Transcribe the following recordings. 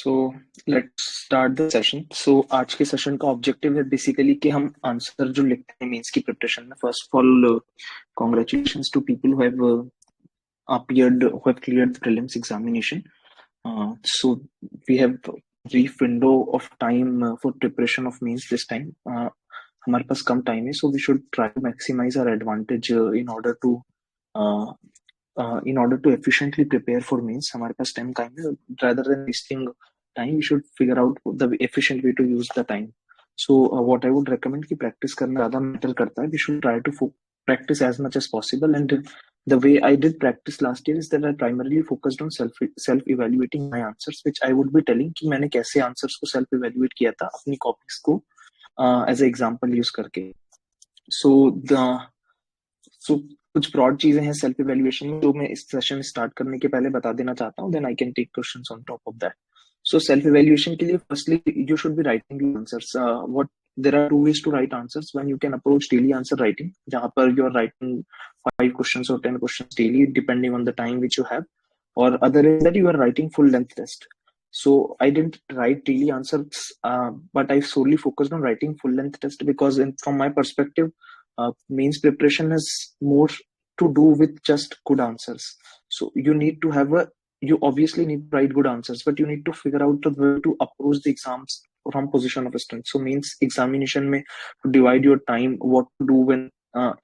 So let's start the session. So आज के session का ऑब्जेक्टिव है बेसिकली कि हम आंसर जो लिखते हैं मेंस की प्रिपरेशन में, first of all congratulations to people who have appeared who have cleared the prelims examination. So we have brief window of time for preparation of mains this time. हमारे पास कम time है, so we should try to maximize our advantage uh, in order to efficiently prepare for mains. हमारे पास time कम है, rather than wasting time we should figure out the efficient way to use the time. So what I would recommend कि practice करना ज़्यादा matter करता है. We should try to practice as much as possible, and the way I did practice last year is that I primarily focused on self evaluating my answers, which I would be telling कि मैंने कैसे answers को self evaluate किया था अपनी copies को as a example use करके. So कुछ ब्रॉड चीजें हैं सेल्फ इवेल्युएशन में जो मैं इस सेशन स्टार्ट करने के पहले बता देना चाहता हूँ, then I can take questions on top of that. So self evaluation के लिए firstly you should be writing the answers. What there are two ways to write answers. When you can approach daily answer writing, जहाँ पर you are writing 5 questions or 10 questions daily depending on the time which you have, or other is that you are writing full length test. So I didn't write daily answers, but I solely focused on writing full length test because from my perspective, means preparation has more to do with just good answers. So you obviously need to write good answers, but you need to figure out the way to approach the exams from position of strength. So means examination में to divide your time, what to do when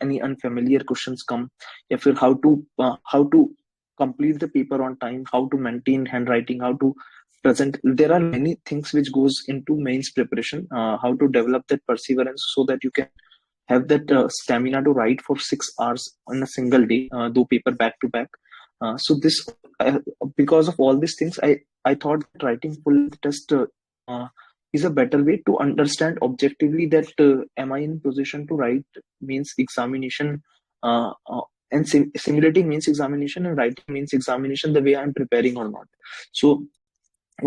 any unfamiliar questions come, या फिर how to complete the paper on time, how to maintain handwriting, how to present. There are many things which goes into mains preparation, how to develop that perseverance so that you can have that stamina to write for 6 hours in a single day, do paper back to back. So this because of all these things, I thought that writing full test is a better way to understand objectively that am I in position to write means examination, and simulating means examination and writing means examination the way I'm preparing or not. So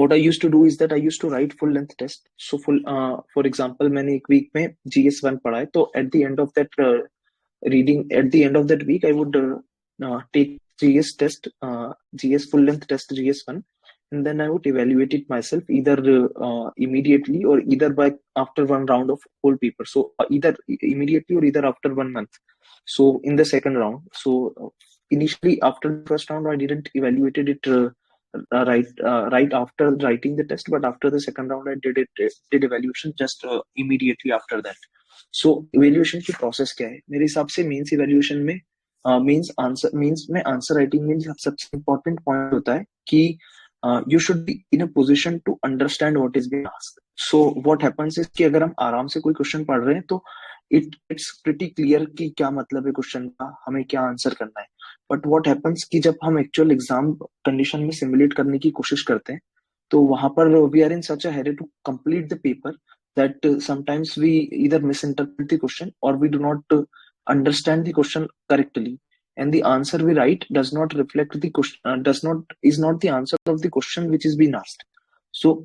what I used to do is that I used to write full length test. So for example, मैंने एक week में GS1 पढ़ा है, तो at the end of that reading, at the end of that week, I would take GS test, GS full length test GS1, and then I would evaluate it myself either immediately or either by after one round of whole paper. So either immediately or either after 1 month. So in the second round. So initially after the first round, I didn't evaluated it right after writing the test, but after the second round, I did evaluation just immediately after that. So evaluation की process क्या है मेरे हिसाब से? means evaluation में means में answer writing में सबसे important point होता है कि you should be in a position to understand what is being asked. So what happens is कि अगर हम आराम से कोई क्वेश्चन पढ़ रहे हैं तो it's pretty clear कि क्या मतलब है क्वेश्चन का, हमें क्या आंसर करना है. बट व्हाट हैपेंस कि जब हम एक्चुअल एग्जाम कंडीशन में सिमुलेट करने की कोशिश करते हैं तो वहां पर we are in such a hurry to complete the paper that sometimes we either misinterpret the question or we do not understand the question correctly, and the answer we write does not reflect the question, is not the answer of the question which is being asked. So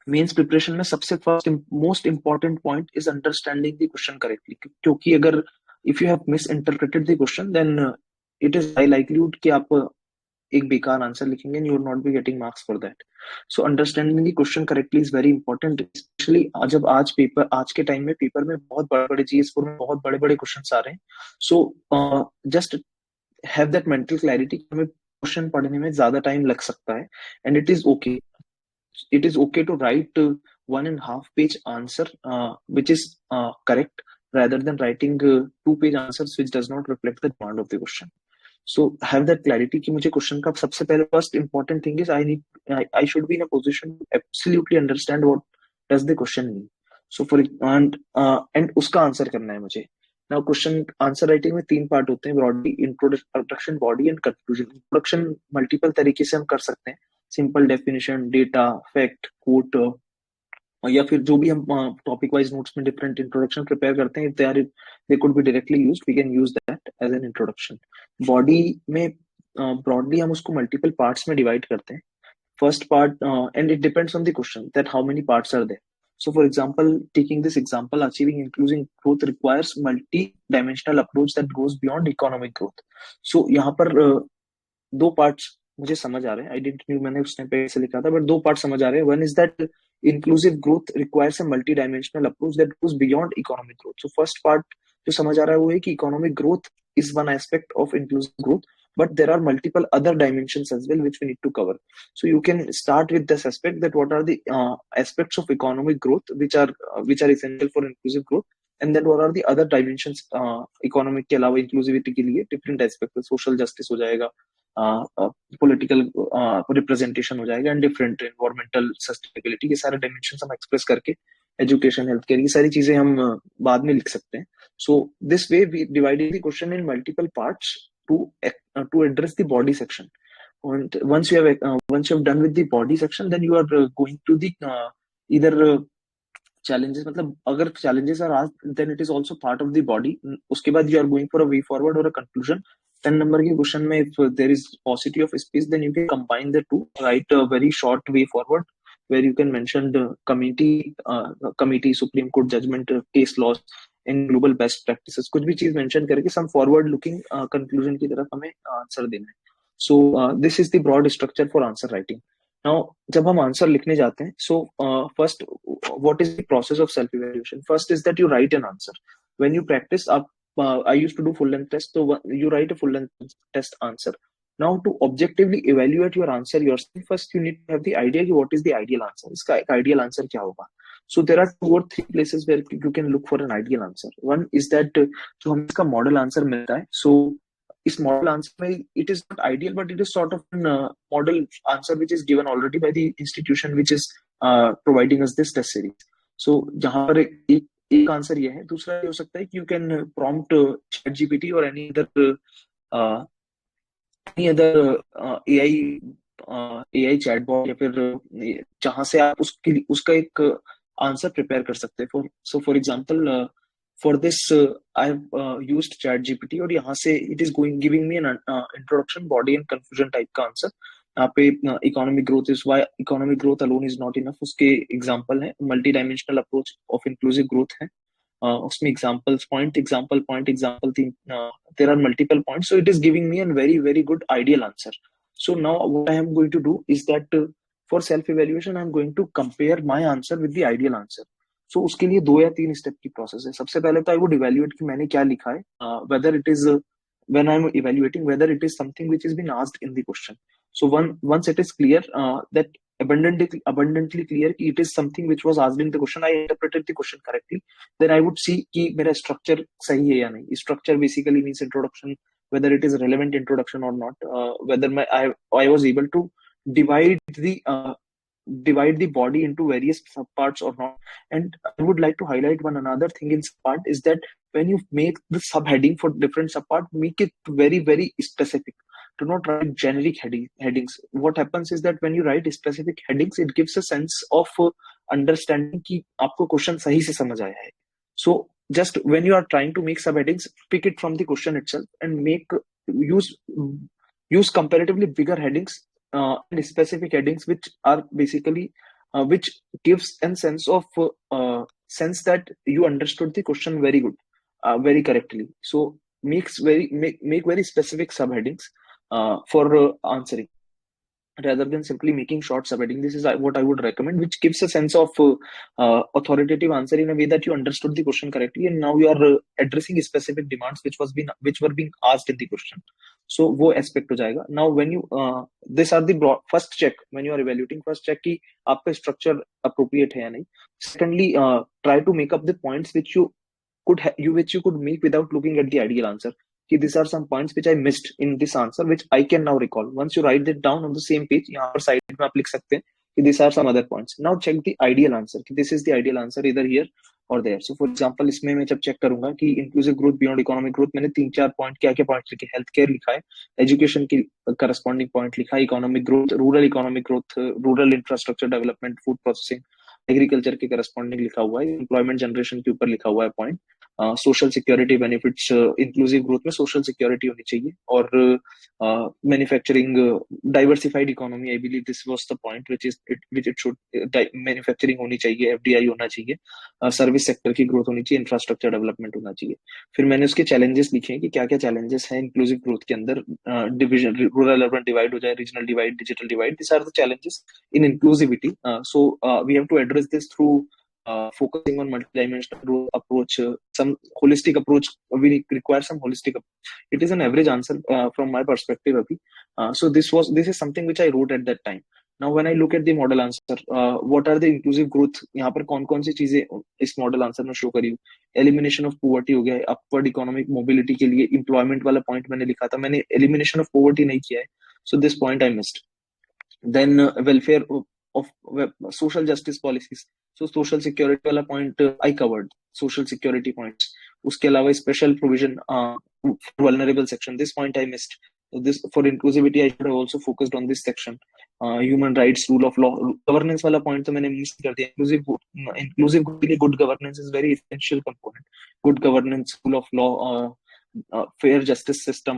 mains preparation में सबसे first most important point is understanding the question correctly, क्योंकि अगर if you have misinterpreted the question then it is high likelihood कि आप एक बेकार answer लिखेंगे and you will not be getting marks for that. So understanding the question correctly is very important, especially जब आज के time में paper में बहुत बड़े बड़े GS4 में बहुत बड़े बड़े क्वेश्चन आ रहे हैं. So just have that mental clarity, हमें क्वेश्चन पढ़ने में ज्यादा टाइम लग सकता है and it is okay to write 1.5 page answer which is correct rather than writing 2 page answers which does not reflect the demand of the question. So have that clarity कि मुझे question का सबसे पहले first important thing is I should be in a position to absolutely understand what does the question mean. So for and उसका answer करना है मुझे. Now question answer writing में 3 पार्ट होते हैं broadly: introduction, body and conclusion. Introduction multiple तरीके से हम कर सकते हैं, simple definition, data, fact, quote, या फिर जो भी हम टॉपिक वाइज नोट्स में डिफरेंट इंट्रोडक्शन प्रिपेयर करते हैं, they could be directly used, we can use that as an introduction. Body में ब्रॉडली हम उसको मल्टीपल पार्ट्स में डिवाइड करते हैं. First part, and it depends on the question that how many parts are there. So for example, taking this example, achieving inclusive growth requires multi-dimensional approach that goes beyond economic growth. So यहाँ पर दो parts मुझे समझ आ रहे हैं, I didn't knew मैंने उस time पे ऐसे लिखा था, बट दो पार्ट समझ आ रहे हैं. One is that inclusive growth requires a multi dimensional approach that goes beyond economic growth. So first part जो समझ आ रहा है वो है कि economic growth is one aspect of inclusive growth, but there are multiple other dimensions as well which we need to cover. So you can start with this aspect, that what are the aspects of economic growth which are essential for inclusive growth, and then what are the other dimensions economic के अलावा inclusivity के लिए different aspects. social justice हो जाएगा, political representation हो जाएगा, and different environmental sustainability, ये सारे डायमेंशन हम एक्सप्रेस करके एजुकेशन हेल्थ केयर, ये सारी चीजें हम बाद में लिख सकते हैं. So this way we divided the question in multiple parts to address the body section. And once you have done with the body section, then you are going to the either challenges. मतलब अगर challenges are asked, then it is also part of the body. उसके बाद you are going for a way forward or a conclusion. 10 number के question में if there is paucity of space, then you can combine the two, write a very short way forward where you can mention the committee, Supreme Court judgment, case laws and global best practices. कुछ भी चीज mention करके some forward looking conclusion की तरफ हमें answer देना है. So this is the broad structure for answer writing. Now जब हम आंसर लिखने जाते हैं, so first what is the process of self evaluation? First is that you write an answer. When you practice up, I used to do full length test, so you write a full length test answer. Now to objectively evaluate your answer yourself, first you need to have the idea कि what is the ideal answer. इसका एक ideal answer क्या होगा? So there are 2 or 3 places where you can look for an ideal answer. One is that जो हमें इसका model answer मिलता है, so इस मॉडल आंसर में it is not ideal, but it is sort of an model answer which is given already by the institution which is providing us this test series. So जहां पर एक answer ये है. दूसरा ये हो सकता है कि you can prompt ChatGPT or any other AI chatbot, या फिर जहां से आप उसका एक आंसर प्रिपेयर कर सकते हैं. So for example, for this I have used ChatGPT, और यहाँ से it is giving me an introduction, body and confusion type का आंसर. यहाँ पे economic growth is why economic growth alone is not enough, उसके एग्जांपल है. Multidimensional approach of inclusive growth है, उसमें examples point example 3, there are multiple points, so it is giving me a very very good ideal answer. So now what I am going to do is that for self evaluation I am going to compare my answer with the ideal answer. So उसके लिए 2 या 3 step की process है. सबसे पहले तो I would evaluate कि मैंने क्या लिखा है, whether it is when I am evaluating whether it is something which has been asked in the question. So once it is clear, that abundantly clear कि it is something which was asked in the question, I interpreted the question correctly, then I would see कि मेरा structure सही है या नहीं. Structure basically means introduction, whether it is relevant introduction or not, whether I was able to divide the body into various subparts or not. And I would like to highlight one another thing in subpart is that when you make the subheading for different subpart, make it very very specific. Do not write generic headings. What happens is that when you write specific headings, it gives a sense of understanding कि आपको question सही से समझ आया है. So just when you are trying to make subheadings, pick it from the question itself and use comparatively bigger headings and specific headings which are basically which gives a sense that you understood the question very good, very correctly. So make very specific subheadings for answering, rather than simply making short subheading. This is what I would recommend, which gives a sense of authoritative answer in a way that you understood the question correctly, and now you are addressing specific demands which were being asked in the question. So वो aspect हो जाएगा. Now when you these are the first check when you are evaluating. First check कि आपका structure appropriate है या नहीं. Secondly, try to make up the points which you could make without looking at the ideal answer. These are some points which I missed in this answer, which I can now recall. Once you write it down on the same page, यहाँ पर side में आप लिख सकते हैं कि these are some other points. Now check the ideal answer. This is the ideal answer either here or there. So for example, इसमें मैं जब check करूंगा कि inclusive growth beyond economic growth, मैंने 3-4 पॉइंट क्या पॉइंट लिखे. हेल्थ केयर लिखा है, एजुकेशन की करस्पॉन्डिंग पॉइंट लिखा है, economic growth, rural economic growth, rural infrastructure development, food processing, agriculture के करस्पॉन्डिंग लिखा हुआ है, एम्प्लॉयमेंट जनरेशन के ऊपर लिखा हुआ है point. Social security benefits, inclusive growth में सोशल सिक्योरिटी होनी चाहिए, और manufacturing, diversified economy, I believe this was the point which it should, manufacturing होनी चाहिए, एफडीआई होना चाहिए, सर्विस सेक्टर की ग्रोथ होनी चाहिए, इंफ्रास्ट्रक्चर डेवलपमेंट होना चाहिए। फिर मैंने उसके चैलेंजेस लिखे हैं कि क्या क्या चैलेंजेस हैं इंक्लूसिव ग्रोथ के अंदर, डिविजन, रूरल अर्बन डिवाइड हो जाए, regional divide, digital divide, this are the challenges in inclusivity. We have to address this through focusing on multidimensional approach, some holistic approach. We require some holistic approach. It is an average answer from my perspective, Abhi. This is something which I wrote at that time. Now when I look at the model answer, what are the inclusive growth, यहाँ पर कौन कौन सी चीजें इस model answer में show करी? Elimination of poverty हो गया, अपवर्ड इकोनॉमिक मोबिलिटी के लिए एम्प्लॉयमेंट वाला पॉइंट मैंने लिखा था, मैंने एलिमिनेशन ऑफ पोवर्टी नहीं किया है, so this point I missed. then welfare of social justice policies, so social security वाला point I covered, social security points। उसके अलावा special provision for vulnerable section, this point I missed। So this for inclusivity I should have also focused on this section। human rights, rule of law, governance वाला point तो मैंने miss कर दिया। inclusive के लिए good governance is very essential component। good governance, rule of law, fair justice system,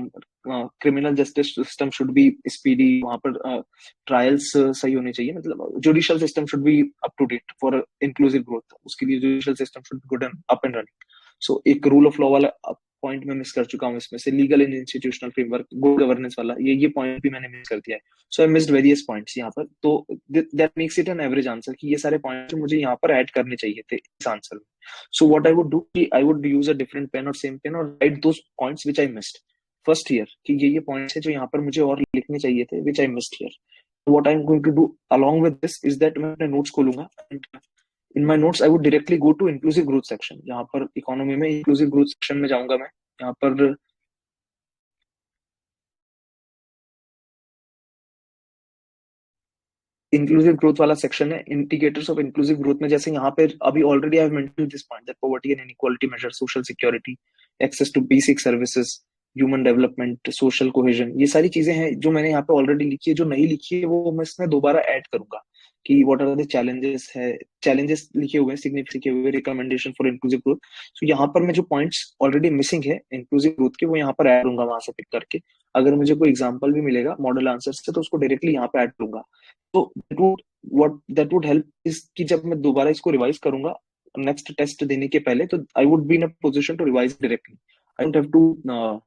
criminal justice system should be speedy, वहां पर trials सही होने चाहिए, मतलब judicial system should be up to date for inclusive growth, उसके लिए judicial system should be good and up and running. So एक rule of law वाला पॉइंट मैं मिस कर चुका हूँ इसमें से, legal and institutional framework, good governance वाला ये पॉइंट भी मैंने मिस कर दिया है। So I missed various points यहाँ पर, तो that makes it an average answer कि ये सारे पॉइंट्स मुझे यहाँ पर ऐड करने चाहिए थे इस आंसर में। So what I would do, I would use a different pen और सेम पेन और write those points which I missed first year, कि ये पॉइंट्स है जो यहाँ पर मुझे और लिखने चाहिए थे, which I missed here. What I'm going to do along with this is that मैं अपने नोट्स खोलूंगा, and in my notes I would directly go to inclusive growth section। यहाँ पर इकोनॉमी में inclusive growth section में जाऊंगा मैं, यहाँ पर इंक्लूसिव ग्रोथ वाला सेक्शन है, इंडिकेटर्स ऑफ इंक्लूसिव ग्रोथ में, जैसे यहाँ पे अभी already I have mentioned this point that poverty and inequality measure, social security, access to basic services, human development, social cohesion, ये सारी चीजें हैं जो मैंने यहाँ पे ऑलरेडी लिखी है। जो नहीं लिखी है वो मैं इसमें दोबारा ऐड करूंगा कि व्हाट आर द चैलेंजेस है, चैलेंजेस लिखे हुए हैं, सिग्निफिकेंट लिखे हुए, रिकमेंडेशन फॉर इंक्लूसिव ग्रोथ। सो यहाँ पर मैं जो पॉइंट्स ऑलरेडी मिसिंग है इंक्लूसिव ग्रोथ के, वो यहाँ पर ऐड करूंगा वहां से पिक करके। अगर मुझे कोई एग्जाम्पल भी मिलेगा मॉडल आंसर से, तो उसको डायरेक्टली यहाँ पे ऐड करूंगा। तो what that would help is कि जब मैं दोबारा इसको रिवाइज करूंगा नेक्स्ट टेस्ट देने के पहले, तो I would be in a position to revise directly. I don't have to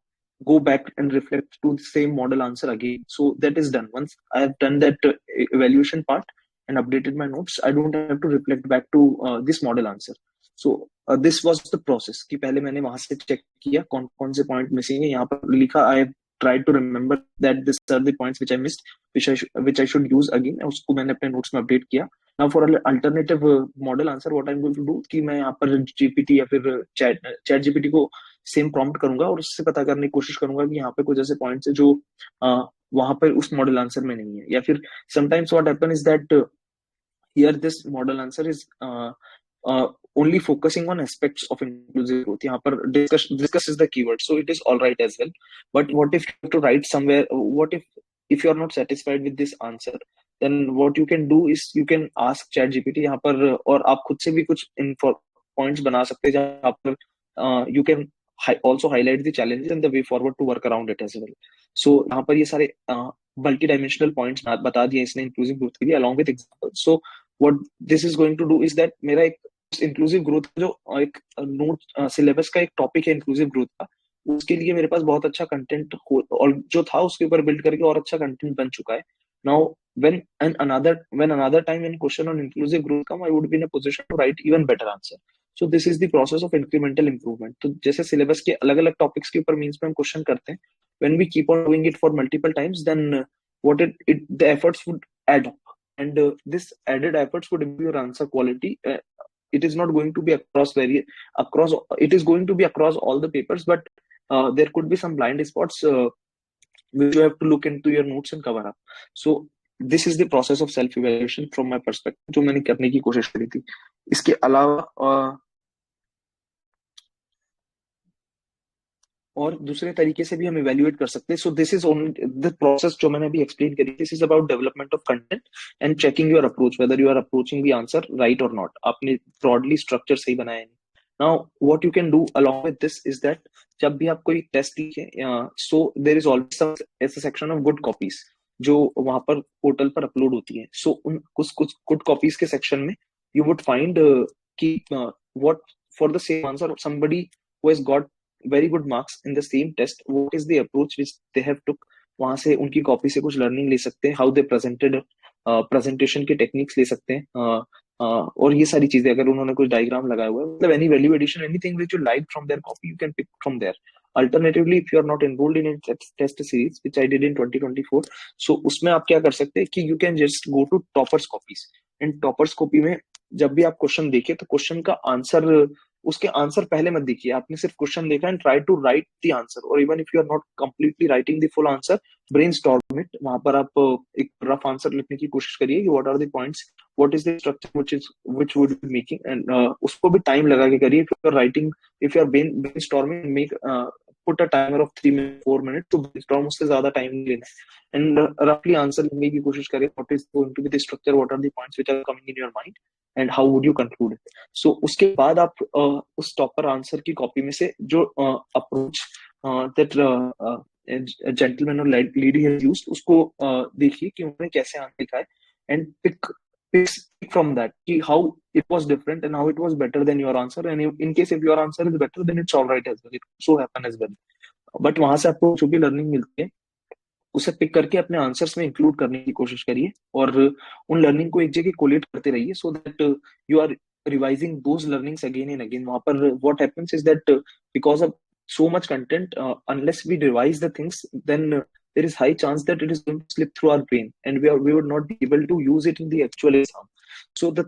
go back and reflect to the same model answer again. So that is done. Once I have done that evaluation part and updated my notes, I don't have to reflect back to this model answer। So this was the process कि पहले मैंने वहां से check किया कौन कौन से point missing है, यहाँ पर लिखा, I have tried to remember that these are the points which I missed, which I should use again, उसको मैंने अपने नोट्स में अपडेट किया। Now for alternative model answer, what I'm going to do कि मैं यहाँ पर GPT या फिर चैट जीपीटी को सेम प्रॉम्प्ट करूंगा और उससे पता करने की कोशिश करूंगा कि यहाँ पे कुछ ऐसे पॉइंट्स है जो वहां पर उस मॉडल आंसर में नहीं है। या फिर sometimes what happen is that here this model answer is only focusing on aspects of inclusive growth। यहाँ पर discuss is the keyword, so it is all right as well। But what if you have to write somewhere, what if you are not satisfied with this answer, then what you can do is you can ask chat gpt यहाँ पर, और आप खुद से भी कुछ points बना सकते हैं जहाँ पर you can also highlight the challenges and the way forward to work around it as well। so यहाँ पर ये सारे मल्टी डायमेंशनल पॉइंट्स बता दिए इसने इंक्लूसिव ग्रोथ के लिए along with examples। so what this is going to do is that मेरा एक इंक्लूसिव ग्रोथ जो एक नोट सिलेबस का एक टॉपिक है इंक्लूसिव ग्रोथ का, उसके लिए मेरे पास बहुत अच्छा कंटेंट और जो था उसके ऊपर बिल्ड करके और अच्छा कंटेंट बन चुका है। Now when another time when question on inclusive growth come, I would be in a position to write even better answer। so this is the process of incremental improvement। तो जैसे syllabus के अलग अलग topics के ऊपर means में हम question करते हैं, when we keep on doing it for multiple times, then what the efforts would add up, and this added efforts would improve your answer quality। it is not going to be across it is going to be across all the papers, but there could be some blind spots which you have to look into your notes and cover up। so this is the process of self evaluation from my perspective जो मैंने करने की कोशिश करी थी। इसके अलावा और दूसरे तरीके से भी हम इवेल्युएट कर सकते हैं. So this is only the process जो मैंने अभी एक्सप्लेन करी. This is about development of content and checking your approach, whether you are approaching the answer right or not. आपने ब्रॉडली स्ट्रक्चर सही बनाया है. Now what you can do along with this is that जब भी आप कोई test लिखे, so there is always some ऐसा सेक्शन ऑफ गुड कॉपीज जो वहां पर पोर्टल पर अपलोड होती है. सो उन कुछ कुछ गुड कॉपीज के सेक्शन में यू वुड फाइंड कि what for the same answer somebody who has got very good marks in the same test, what is the approach which they have took. वहां से उनकी कॉपी से कुछ learning ले सकते हैं, हाउ दे प्रेजेंटेड, प्रेजेंटेशन के टेक्निक्स ले सकते हैं. और ये सारी चीजें अगर उन्होंने कुछ डायग्राम लगाया हुआ है, मतलब any value addition, anything which you like from there copy, you can pick from there. Alternatively if you are not enrolled in test series which I did in 2024, so उसमें आप क्या कर सकते हैं कि you can just go to toppers copies. In toppers copy में जब भी आप क्वेश्चन देखे तो क्वेश्चन का आंसर, उसके आंसर पहले मत देखिए, आपने सिर्फ क्वेश्चन देखा and try to write the answer. और even if you are not completely writing the full answer, brainstorm it. वहां पर आप एक रफ आंसर लिखने की कोशिश करिए कि what are the points, what is the structure which would be making, and उसको भी टाइम लगा के करिए. If you are writing, if you are brainstorming, make put a timer of 3 minutes 4 minutes to brainstorm. उससे ज्यादा time नहीं लेना है. एंड रफली आंसर लिखने की कोशिश करिए. What is going to be the structure, what are the points which are coming in your mind and how would you conclude it. So उसके बाद आप उस टॉपर आंसर की कॉपी में से जो अप्रोच दैट जेंटलमैन और लेडी हैज यूज्ड, उसको देखिए कि उन्होंने कैसे आंसर लिखा है, एंड pick from that कि how it was different and how it was better than your answer. And in case if your answer is better, then it's all right as well, it so happen as well. But वहां से आपको जो भी learning मिलती है उसे pick करके अपने आंसर्स में इंक्लूड करने की कोशिश करिए, और उन लर्निंग को एक जगह कोलेट करते रहिए, so that you are revising those learnings again and again. वहां पर what happens is that because of so much content, unless we revise the things, then there is high chance that it is going to slip through our brain and we would not be able to use it in the actual exam. So the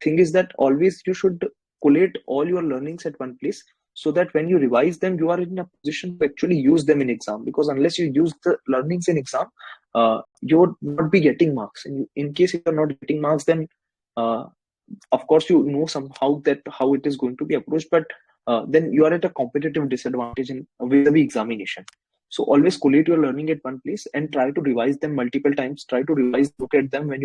thing is that always you should collate all your learnings at one place, so that when you revise them you are in a position to actually use them in exam. Because unless you use the learnings in exam, you would not be getting marks, and in case you are not getting marks, then uh, of course you know somehow that how it is going to be approached, but then you are at a competitive disadvantage in with the examination. So always collate your learning at one place and try to revise them multiple times. Try to revise, look at them when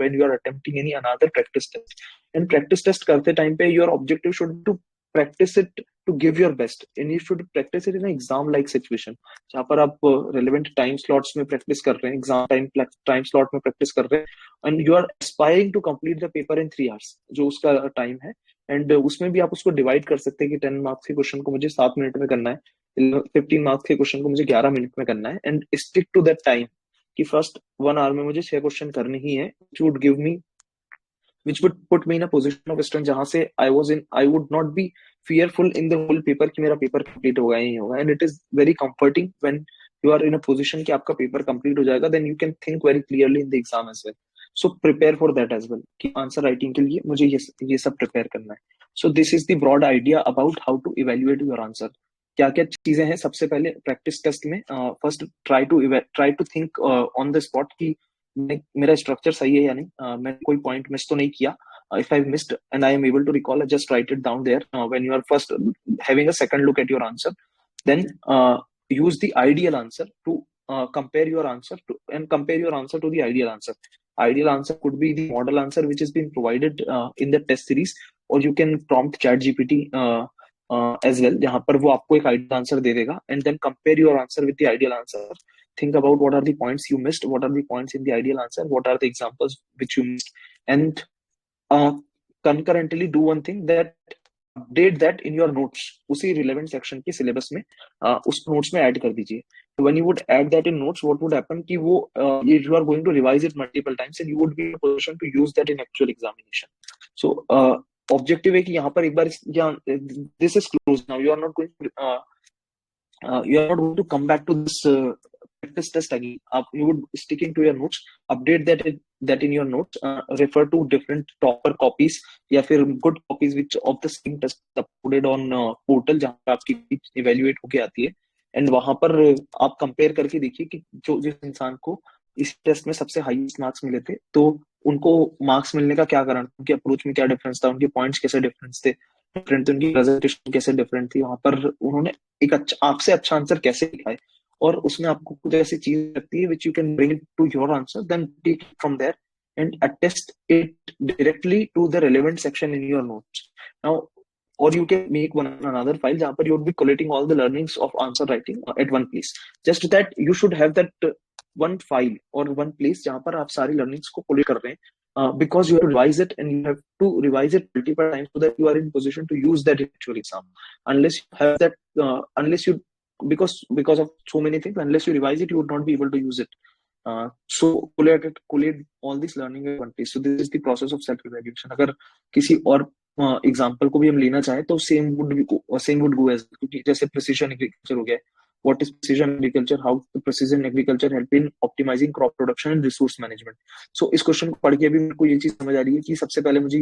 when you are attempting any another practice test. And practice test karte time pe your objective should be to practice it, to give your best, and you should practice it in an exam like situation जहाँ पर आप relevant time slots में practice कर रहे हैं, exam time slot में practice कर रहे हैं, and you are aspiring to complete the paper in 3 hours जो उसका time है. एंड उसमें भी आप उसको डिवाइड कर सकते हैं कि 10 मार्क्स के क्वेश्चन को मुझे 7 मिनट में करना है, 15 मार्क्स के क्वेश्चन को मुझे 11 मिनट में करना है, and stick to that time कि फर्स्ट 1 आवर में मुझे 6 क्वेश्चन करने ही है, which would put me in a position of strength जहां से I would not be fearful in the whole paper कि मेरा पेपर कंप्लीट होगा ही होगा. And it is very comforting when you are in a position कि आपका paper complete हो जाएगा, then you can think very clearly in the exam as well. So prepare for that as well कि answer writing के लिए मुझे ये सब प्रिपेयर करना है. So this is the broad idea about how to evaluate your answer. क्या क्या चीजें हैं. सबसे पहले प्रैक्टिस टेस्ट में first try to think on the spot कि मेरा स्ट्रक्चर सही है या नहीं, मैंने कोई पॉइंट मिस तो नहीं किया. If I've missed and I am able to recall, I just write it down there. When you are first having a second look at your answer, then use the ideal answer to compare your answer to and compare your answer to the ideal answer. Ideal answer could be the model answer which has been provided in the test series, or you can prompt ChatGPT as well, जहाँ पर वो आपको एक ideal answer दे देगा, and then compare your answer with the ideal answer. Think about what are the points you missed, what are the points in the ideal answer, what are the examples which you missed, and concurrently do one thing, that update that in your notes. उसी relevant section के syllabus में उस notes में add कर दीजिए. When you would add that in notes, what would happen कि वो you are going to revise it multiple times and you would be in a position to use that in actual examination. So objective है कि यहाँ पर एक बार this is closed now. You are not going to come back to this practice test again. You would sticking to your notes, update that in your notes, refer to different topper copies या फिर good copies which of the same test uploaded on portal जहाँ पे आपकी evaluate होके आती है, and वहां पर आप कंपेयर करके देखिए कि जिस इंसान को इस टेस्ट में सबसे हाईएस्ट मार्क्स मिले थे, तो उनको मार्क्स मिलने का क्या कारण, उनके अप्रोच में क्या डिफरेंस था, उनके पॉइंट्स कैसे डिफरेंस थे, डिफरेंट थी, उनकी प्रेजेंटेशन कैसे डिफरेंट थी, वहां पर उन्होंने एक अच्छा आपसे अच्छा आंसर कैसे लिखा है, और उसमें आपको कुछ ऐसी चीज लगती है which you can bring it to your answer, then take it from there and attest it directly to the relevant section in your notes. Now, or you can make one another file जहाँ पर you would be collating all the learnings of answer writing at one place. Just that you should have that one file or one place जहाँ पर आप सारी learnings को collate कर रहे हैं, because you have to revise it and you have to revise it multiple times so that you are in position to use that in actual exam. Unless you have that, unless you because of so many things, unless you revise it, you would not be able to use it. So collate all this learning at one place. So this is the process of self evaluation. अगर किसी और example को भी हम लेना चाहें तो same would go as, क्योंकि जैसे प्रिसीजन एग्रीकल्चर हो गया, what is precision agriculture, how the precision agriculture help in optimizing crop production and resource management. So इस क्वेश्चन को पढ़ के भी मेरे को ये चीज समझ आ रही है कि सबसे पहले मुझे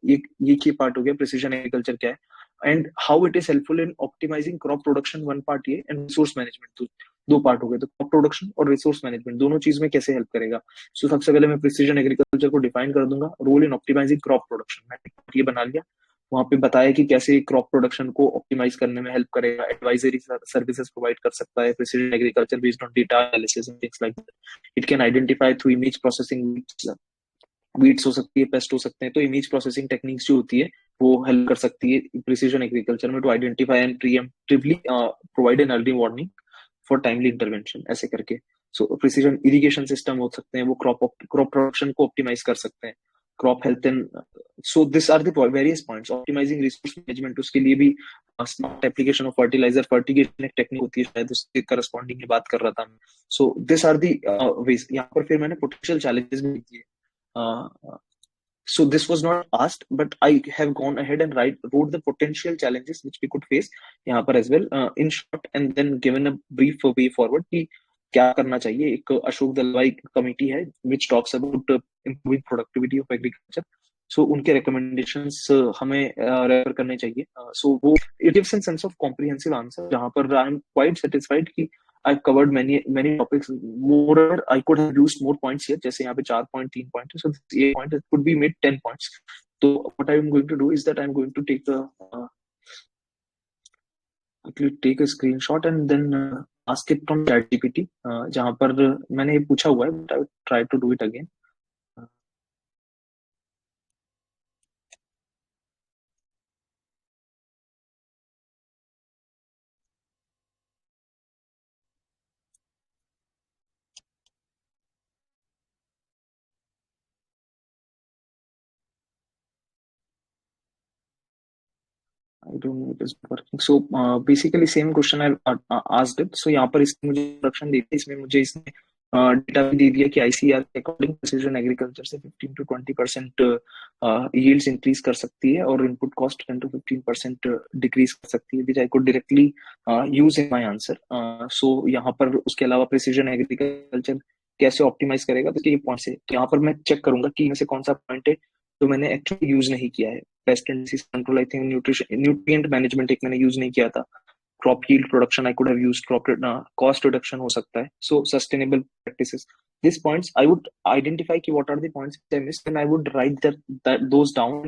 ये की पार्ट हो गया प्रिसीजन एग्रीकल्चर क्या है, and how it is helpful in optimising crop production, one part ये, एंड रिसोर्स मैनेजमेंट दो पार्ट हो गए, तो क्रॉप प्रोडक्शन और रिसोर्स मैनेजमेंट दोनों चीज में कैसे हेल्प करेगा. सो सबसे पहले मैं प्रिसीजन एग्रीकल्चर को डिफाइन कर दूंगा, role in optimising crop production मैंने ये बना लिया, वहां पे बताया कि कैसे क्रॉप प्रोडक्शन को ऑप्टिमाइज करने में हेल्प करेगा, एडवाइजरी सर्विसेज प्रोवाइड कर सकता है precision agriculture based on data analysis and things like that. It can identify through image processing, weeds हो सकती है, पेस्ट हो सकते हैं, तो इमेज प्रोसेसिंग टेक्निक्स जो होती है वो हेल्प कर सकती है प्रिसीजन एग्रीकल्चर में to identify and preemptively provide an early warning for timely intervention, ऐसे करके. सो प्रिसीजन इरिगेशन सिस्टम हो सकते हैं, वो क्रॉप प्रोडक्शन को ऑप्टिमाइज कर सकते हैं, crop health and so this are the various points. Optimising resource management, उसके लिए भी smart application of fertiliser, fertigation एक टेक्निक होती है शायद, उसके करस्पॉन्डिंग बात कर रहा था. So this are the ways. यहाँ पर फिर मैंने पोटेंशियल चैलेंजेस भी दिए. So this was not asked, but I have gone ahead and wrote the potential challenges which we could face यहाँ पर as well, in short, and then given a brief way forward कि क्या करना चाहिए. एक Ashok Dalwai committee है which talks about improving productivity of agriculture. So उनके recommendations हमें रेफर करने चाहिए. So वो it gives a sense of comprehensive answer जहाँ पर I am quite satisfied कि I've covered many topics. Moreover, I could have used more points here. जैसे यहाँ पे 4 point 3 point है, so this 8 point it could be made 10 points. So what I'm going to do is that I'm going to take take a screenshot and then ask it from ChatGPT, जहाँ पर मैंने ये पूछा हुआ है, but I will try to do it again. I don't know it is working. So basically same question I asked it. So यहाँ पर इसने मुझे इंस्ट्रक्शन दी थी, इसमें मुझे इसने डेटा भी दे दिया कि आईसीआर के अकॉर्डिंग प्रिसीजन एग्रीकल्चर से 15 to 20% यील्ड्स इंक्रीज कर सकती है और इनपुट कॉस्ट 10 to 15% डिक्रीज कर सकती है, which I could directly use in my answer. So यहाँ पर उसके अलावा प्रिसीजन एग्रीकल्चर कैसे ऑप्टिमाइज करेगा, तो ये पॉइंट है. तो यहाँ पर मैं चेक करूंगा कि इनमें से कौन सा पॉइंट है तो मैंने एक्चुअली यूज नहीं किया है. Pest and disease control, I think nutrient management एक मैंने यूज नहीं किया था. Crop yield production I could have used, crop cost reduction हो सकता है. So sustainable practices, this points I would identify कि what are the points I missed, and I would write that those down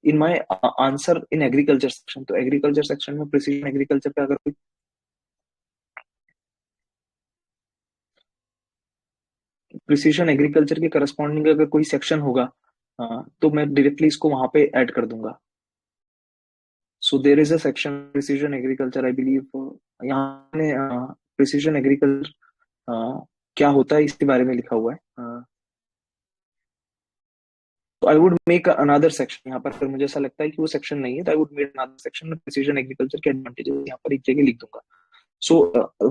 in my answer in agriculture section. तो agriculture section में precision agriculture पे अगर कोई precision agriculture के corresponding अगर कोई section होगा, तो मैं डायरेक्टली इसको वहां पे ऐड कर दूंगा. So there is a section precision agriculture, I believe. यहाँ ने precision agriculture क्या होता है इसके बारे में लिखा हुआ है. तो I would make another section. यहाँ पर अगर मुझे ऐसा लगता है कि वो सेक्शन नहीं है तो I would make another section में precision agriculture के advantages यहाँ पर एक जगह लिख दूंगा. So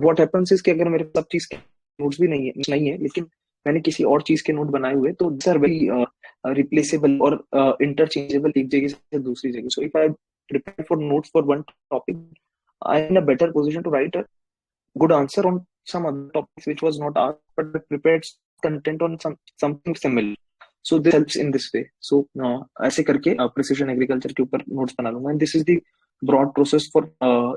what happens is कि अगर मेरे पास चीज के नोट्स भी नहीं है लेकिन मैंने किसी और चीज के नोट बनाए हुए, तो these are very replaceable और interchangeable एक जगह से दूसरी जगह. So if I prepare for notes for one topic, I am in a better position to write a good answer on some other topics which was not asked, but I prepared content on something similar. So this helps in this way. So ऐसे करके precision agriculture के ऊपर notes बना लूंगा. And this is the broad process for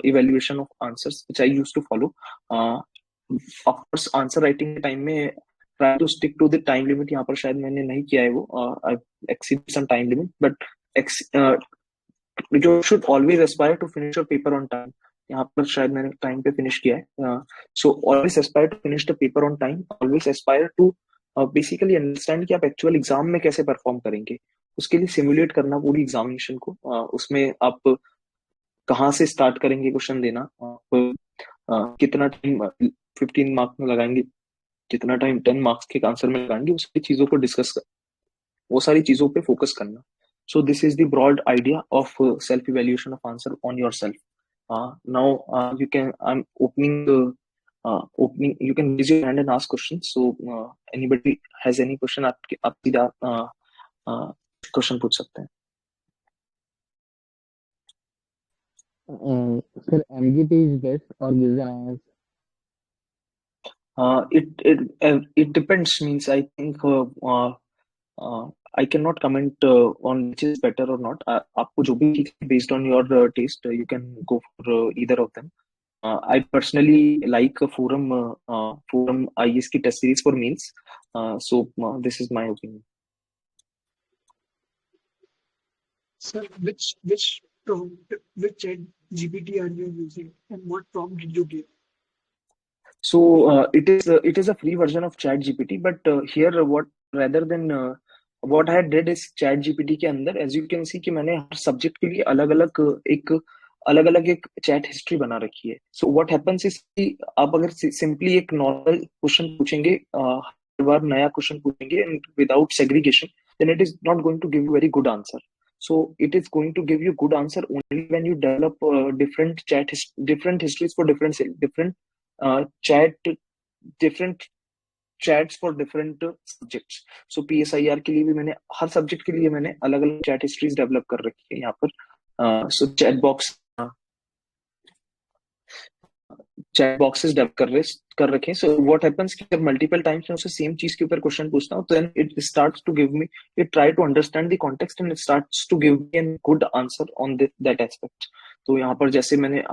evaluation of answers which I used to follow. Of course, answer writing के time में try to stick to the time limit. यहाँ पर शायद मैंने नहीं किया है वो. I've exceeded some time limit, but you should always aspire to finish your paper on time. यहाँ पर शायद मैंने टाइम पे फिनिश किया है. So always aspire to finish the paper on time. Always aspire to basically understand कि आप actual exam में कैसे परफॉर्म करेंगे. उसके लिए सिमुलेट करना पूरी एग्जामिनेशन को. उसमें आप कहाँ से स्टार्ट करेंगे क्वेश्चन देना, आप कितना टाइम 15 मार्क्स में लगाएंगे, कितना टाइम 10 मार्क्स के आंसर में लगाएंगे, उस सारी चीजों को डिस्कस कर, वो सारी चीजों पे फोकस करना. So this is the broad idea of self evaluation of answer on yourself. Now you can, I am opening, you can raise your hand and ask questions. So anybody has any question, आप सीधा question पूछ सकते हैं. Sir, MGT is best or gives an IS? It depends. Means I think I cannot comment on which is better or not. आपको जो भी ठीक है, based on your taste, you can go for either of them. I personally like Forum IS की test series for means. So this is my opinion. Sir, which chat GPT are you using and what prompt did you give? So it is a free version of Chat GPT, but here what rather than what I did is Chat GPT के अंदर, as you can see कि मैंने हर subject के लिए अलग अलग एक chat history बना रखी है. सो व्हाट हैपेंस इज कि आप अगर सिंपली एक नॉर्मल क्वेश्चन पूछेंगे, हर बार नया क्वेश्चन पूछेंगे without segregation, then it is not going to give you very good answer. So it is going to give you good answer only when you develop different histories for different chat different chats for different subjects. So PSIR के लिए भी मैंने हर subject के लिए मैंने अलग अलग chat histories develop कर रखी है यहाँ पर. सो चैट बॉक्सेस डेवलप कर रखे. सो व्हाट हैपेंस कि जब मल्टीपल टाइम्स मैं उसे सेम चीज के ऊपर क्वेश्चन पूछता हूँ, तो then it starts to give me, it try to understand the context and it starts to give me an good answer on that aspect. तो यहाँ पर जैसे मैंने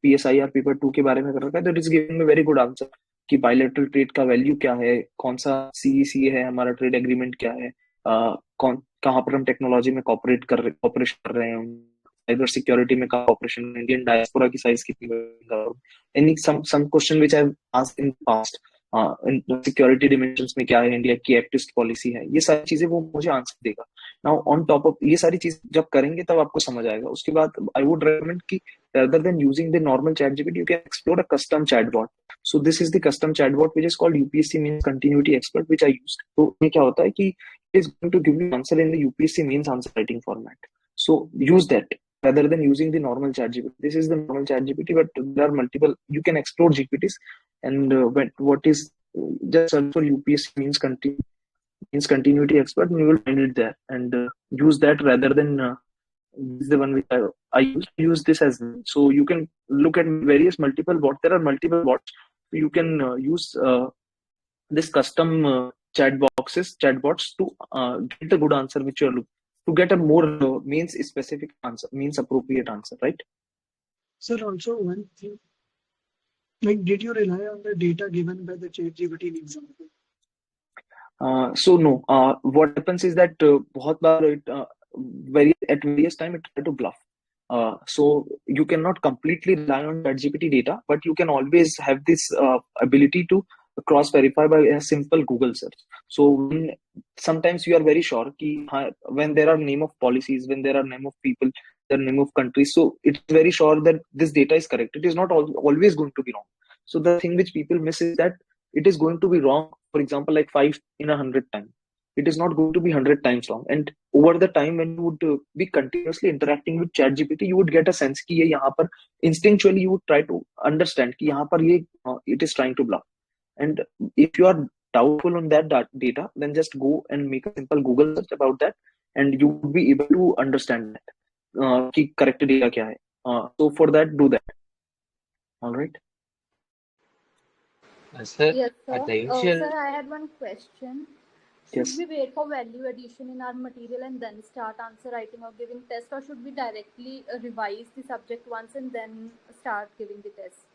PSIR पेपर 2 के बारे में कर रखा है, तो it is giving me very good answer कि बायलैटरल ट्रेड का वैल्यू क्या है, कौन सा CECA है, हमारा ट्रेड एग्रीमेंट क्या है, कौन कहाँ पर हम टेक्नोलॉजी में कॉपरेशन कर रहे हैं, साइबर सिक्योरिटी में कहाँ ऑपरेशन, इंडियन डायस्पोरा की साइज कितनी है, any some question which I've asked in the past, in security dimensions में क्या है, इंडिया की एक्टिस्ट पॉलिसी है, ये सारी चीजें वो मुझे आंसर देगा. नाउ ऑन टॉप ऑफ ये सारी चीज जब करेंगे तब आपको समझ आएगा. उसके बाद आई वुड रेकमेंड कि rather than using the normal chat GPT, you can explore a custom chatbot. So this is the custom chatbot which is called UPSC Means Continuity Expert, which I used. तो ये क्या होता है कि it is going to give you answer in the UPSC Means answer writing format. So use that rather than using the normal chat GPT. This is the normal chat GPT, but there are multiple. You can explore GPTs, and what is just search for UPSC means continuity expert, and you will find it there. And use that rather than this is the one which I use this as well. So you can look at various multiple bots. There are multiple bots. You can use this custom chatbots to get a good answer which you're looking, to get a more means specific answer, means appropriate answer, right? Sir, also one thing, like, did you rely on the data given by the ChatGPT in example? So no. What happens is that बहुत बार it at various time it try to bluff. So you cannot completely rely on ChatGPT data, but you can always have this ability to cross verify by a simple Google search. So sometimes you are very sure कि when there are name of policies, when there are name of people, the name of countries, so it's very sure that this data is correct. It is not always going to be wrong. So the thing which people miss is that it is going to be wrong, for example, like 5 in 100 times. It is not going to be 100 times wrong. And over the time when you would be continuously interacting with ChatGPT, you would get a sense कि ये यहाँ पर instinctually you would try to understand कि यहाँ पर ये it is trying to bluff. And if you are doubtful on that data, then just go and make a simple Google search about that, and you would be able to understand that कि correct data क्या है. So for that, do that. All right. Sir, Yes, at sir. the initial, Sir, I had one question. Should Yes. we wait for value addition in our material and then start answer writing or giving test, or should we directly revise the subject once and then start giving the test?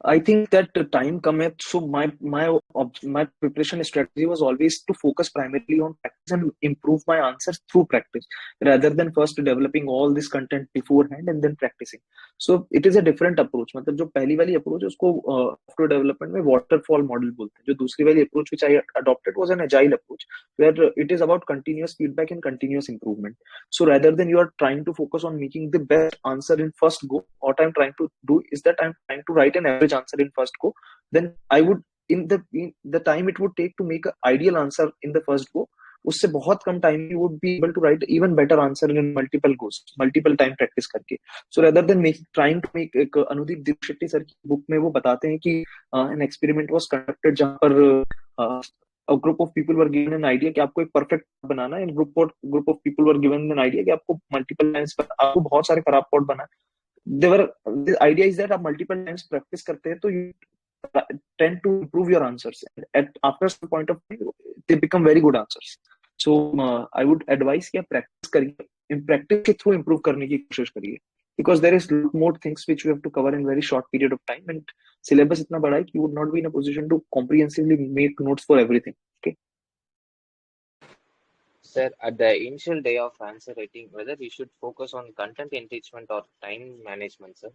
I think that the time come. So my preparation strategy was always to focus primarily on practice and improve my answers through practice, rather than first developing all this content beforehand and then practicing. So it is a different approach. मतलब जो पहली वाली approach है उसको software development में waterfall model बोलते हैं. जो दूसरी वाली approach which I adopted was an agile approach, where it is about continuous feedback and continuous improvement. So rather than you are trying to focus on making the best answer in first go, what I'm trying to do is that I'm trying to write an average answer in first go. Then I would in the time it would take to make an ideal answer in the first go, उससे बहुत कम time में you would be able to write even better answer in multiple goes, multiple time practice करके. So rather than trying to make एक Anudeep Dixit sir की book में वो बताते हैं कि an experiment was conducted जहाँ पर a group of people were given an idea कि आपको एक perfect बनाना है, and group of people were given an idea कि आपको multiple times आपको बहुत सारे खराब पॉट बना. The idea is that आप multiple times practice करते हैं तो you tend to improve your answers. After some point of time, they become very good answers. So I would advise कि आप practice करिए, in practice के through improve करने की कोशिश करिए, because there is more things which you have to cover in very short period of time, and syllabus इतना बड़ा है कि you would not be in a position to comprehensively make notes for everything. Okay. Sir, at the initial day of answer writing, whether we should focus on content enrichment or time management, sir?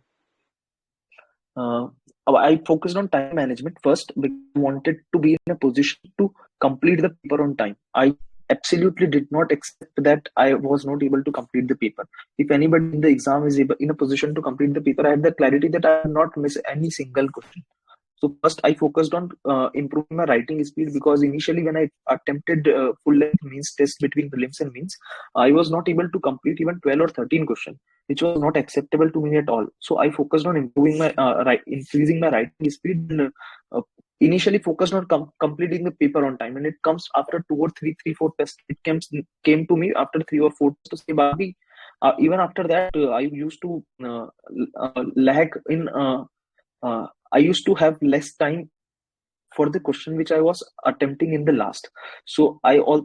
I focused on time management first because I wanted to be in a position to complete the paper on time. I absolutely did not accept that I was not able to complete the paper. If anybody in the exam is in a position to complete the paper, I had the clarity that I will not miss any single question. So first, I focused on improving my writing speed, because initially when I attempted full-length means test between prelims and means, I was not able to complete even 12 or 13 questions, which was not acceptable to me at all. So I focused on improving my increasing my writing speed, and initially focused on completing the paper on time. And it comes after 2 or 3, 4 tests. It came to me after 3 or 4 tests. उसके बाद भी even after that, I used to lag in. I used to have less time for the question which I was attempting in the last. So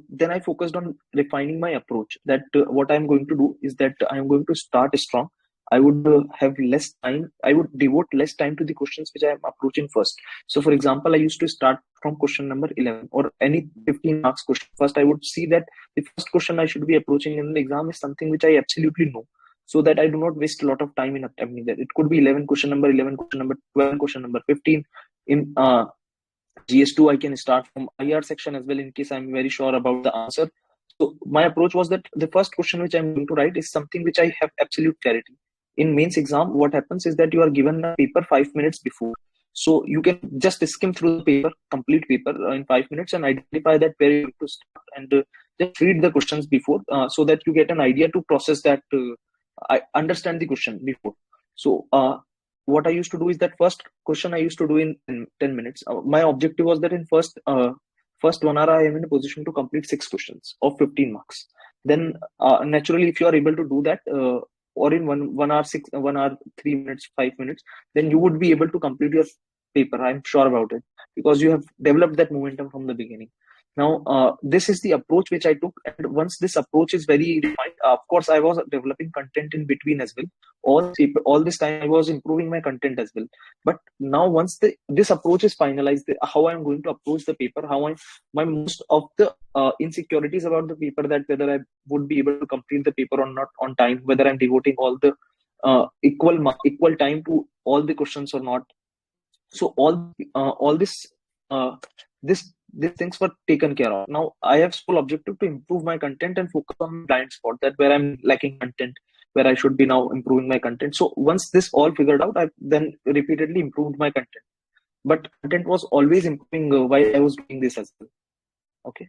then I focused on refining my approach. That what I'm going to do is that I'm going to start strong. I would have less time. I would devote less time to the questions which I am approaching first. So, for example, I used to start from question number 11 or any 15 marks question. First, I would see that the first question I should be approaching in the exam is something which I absolutely know, so that I do not waste a lot of time in attempting that. It could be 11, question number 11, question number 12, question number 15. In GS2, I can start from IR section as well in case I'm very sure about the answer. So my approach was that the first question which I'm going to write is something which I have absolute clarity. In mains exam, what happens is that you are given a paper 5 minutes before. So you can just skim through the paper, complete paper in 5 minutes, and identify that where you have to start, and just read the questions before, so that you get an idea to process that. I understand the question before. So what I used to do is that first question I used to do in 10 minutes. My objective was that in first 1 hour I am in a position to complete 6 questions of 15 marks. Then naturally, if you are able to do that, or in 1 hour 3 minutes, 5 minutes, then you would be able to complete your paper. I'm sure about it, because you have developed that momentum from the beginning. Now, this is the approach which I took, and once this approach is very refined, of course, I was developing content in between as well. All this time, I was improving my content as well. But now, once this approach is finalized, how I'm going to approach the paper, my most of the insecurities about the paper, that whether I would be able to complete the paper or not on time, whether I'm devoting all the equal time to all the questions or not. So all this these things were taken care of. Now I have sole objective to improve my content and focus on blind spot, that where I'm lacking content, where I should be now improving my content. So once this all figured out, I then repeatedly improved my content. But content was always improving while I was doing this as well. Okay.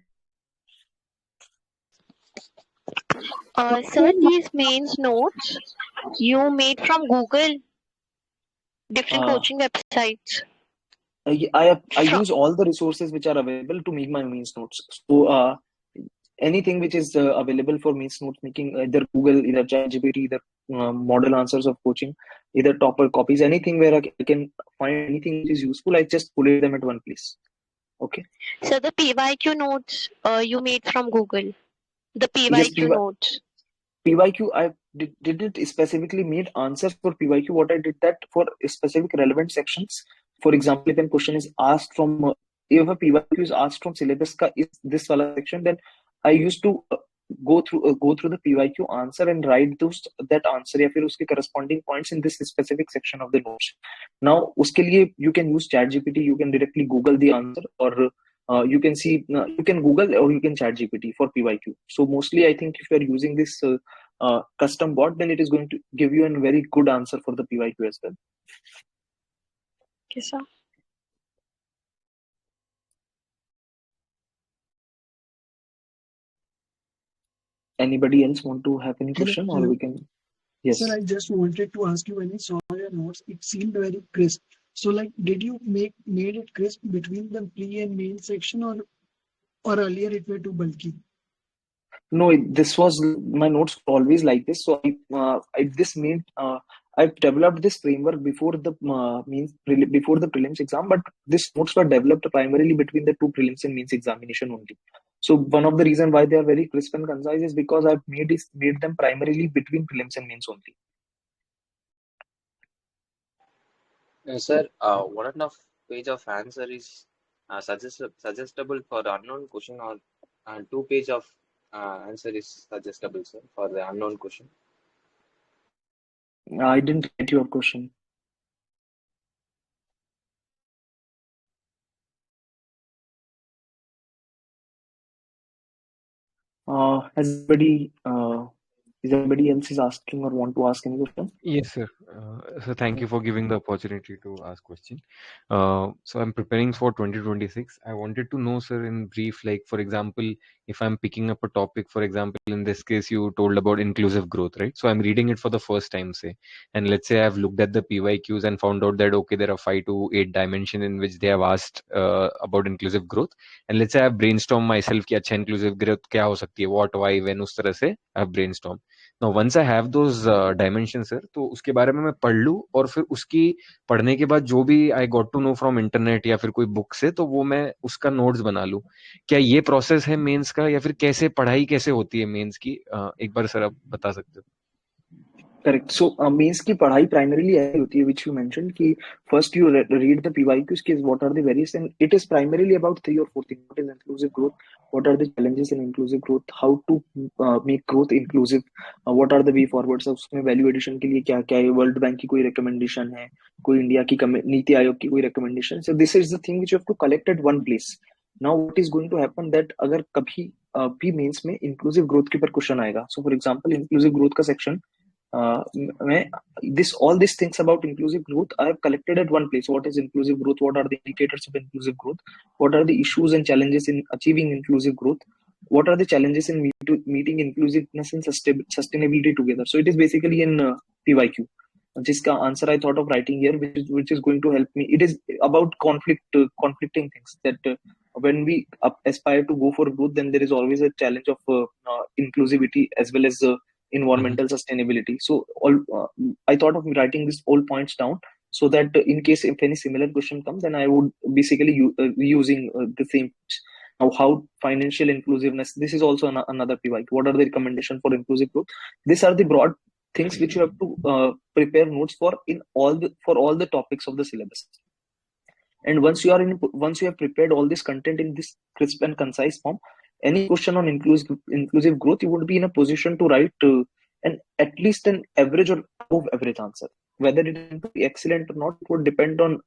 Sir, these mains notes you made from Google, different coaching websites. I use all the resources which are available to make my mains notes. So anything which is available for mains notes making, either Google, either ChatGPT, either model answers of coaching, either topper copies, anything where I can find anything which is useful, I just pull them at one place. Okay. So the PYQ notes you made from Google, the PYQ Yes, notes. PYQ, I didn't specifically made answers for PYQ. What I did that for specific relevant sections, for example, if a question is asked from if a PYQ is asked from syllabus ka is this wala section, then I used to go through the PYQ answer and write that answer या फिर उसके corresponding points in this specific section of the notes. Now उसके लिए you can use ChatGPT, you can directly Google the answer, or you can see you can Google or you can ChatGPT for PYQ. So mostly I think if you are using this custom bot, then it is going to give you a very good answer for the PYQ as well. Okay, sir. Anybody else want to have any question, or Hello. we can? Yes. Sir, I just wanted to ask you, when I saw your notes, it seemed very crisp. So, like, did you made it crisp between the pre and main section, or earlier it were too bulky? No, this was my notes always like this. So I've developed this framework before the before the prelims exam, but these notes were developed primarily between the two prelims and mains examination only. So one of the reason why they are very crisp and concise is because I've made them primarily between prelims and mains only. Sir, 1.5 page of answer is suggestible for unknown question, or 2 page of answer is suggestible, sir, for the unknown question? I didn't get your question. Is anybody else is asking or want to ask any question? Yes, sir. So thank you for giving the opportunity to ask question. So I'm preparing for 2026. I wanted to know, sir, in brief, like for example, if I'm picking up a topic, for example, in this case, you told about inclusive growth, right? So I'm reading it for the first time, say, and let's say I've looked at the PYQs and found out that, okay, there are 5 to 8 dimensions in which they have asked about inclusive growth. And let's say I've brainstormed myself कि अच्छा inclusive growth क्या हो सकती है, what, why, when, उस तरह से I've brainstormed. Now once I have those dimensions, sir, तो उसके बारे में मैं पढ़ लूँ और फिर उसकी पढ़ने के बाद जो भी I got to know from internet या फिर कोई बुक से, तो वो मैं उसका नोट्स बना लूँ. क्या ये प्रोसेस है मेंस का, या फिर कैसे पढ़ाई कैसे होती है मेंस की, एक बार सर आप बता सकते हो? Correct. So means की पढ़ाई primarily ऐसी होती है, which you mentioned कि first you read the PYQs कि what are the various, and it is primarily about 3 or 4 things. What is inclusive growth? What are the challenges in inclusive growth? How to make growth inclusive? What are the way forwards? उसमें value addition के लिए क्या क्या है? World Bank की कोई recommendation है? कोई इंडिया की नीति आयोग की कोई recommendation? So this is the thing which you have to collect at one place. Now what is going to happen that अगर कभी भी मेंस में inclusive growth के ऊपर क्वेश्चन आएगा, so for example inclusive growth का section all these things about inclusive growth I have collected at one place. What is inclusive growth? What are the indicators of inclusive growth? What are the issues and challenges in achieving inclusive growth? What are the challenges in meeting inclusiveness and sustainability together? So it is basically in PYQ. जिसका answer I thought of writing here, which is going to help me. It is about conflicting things that when we aspire to go for growth, then there is always a challenge of inclusivity as well as environmental sustainability. So I thought of writing these all points down so that in case if any similar question comes, then I would basically using the same. Now, how financial inclusiveness, this is also another PYQ. What are the recommendations for inclusive growth? These are the broad things which you have to prepare notes for all the topics of the syllabus. And once you have prepared all this content in this crisp and concise form, any question on inclusive growth, you would be in a position to write at least an average or above average answer. Whether it will be excellent or not, it would depend on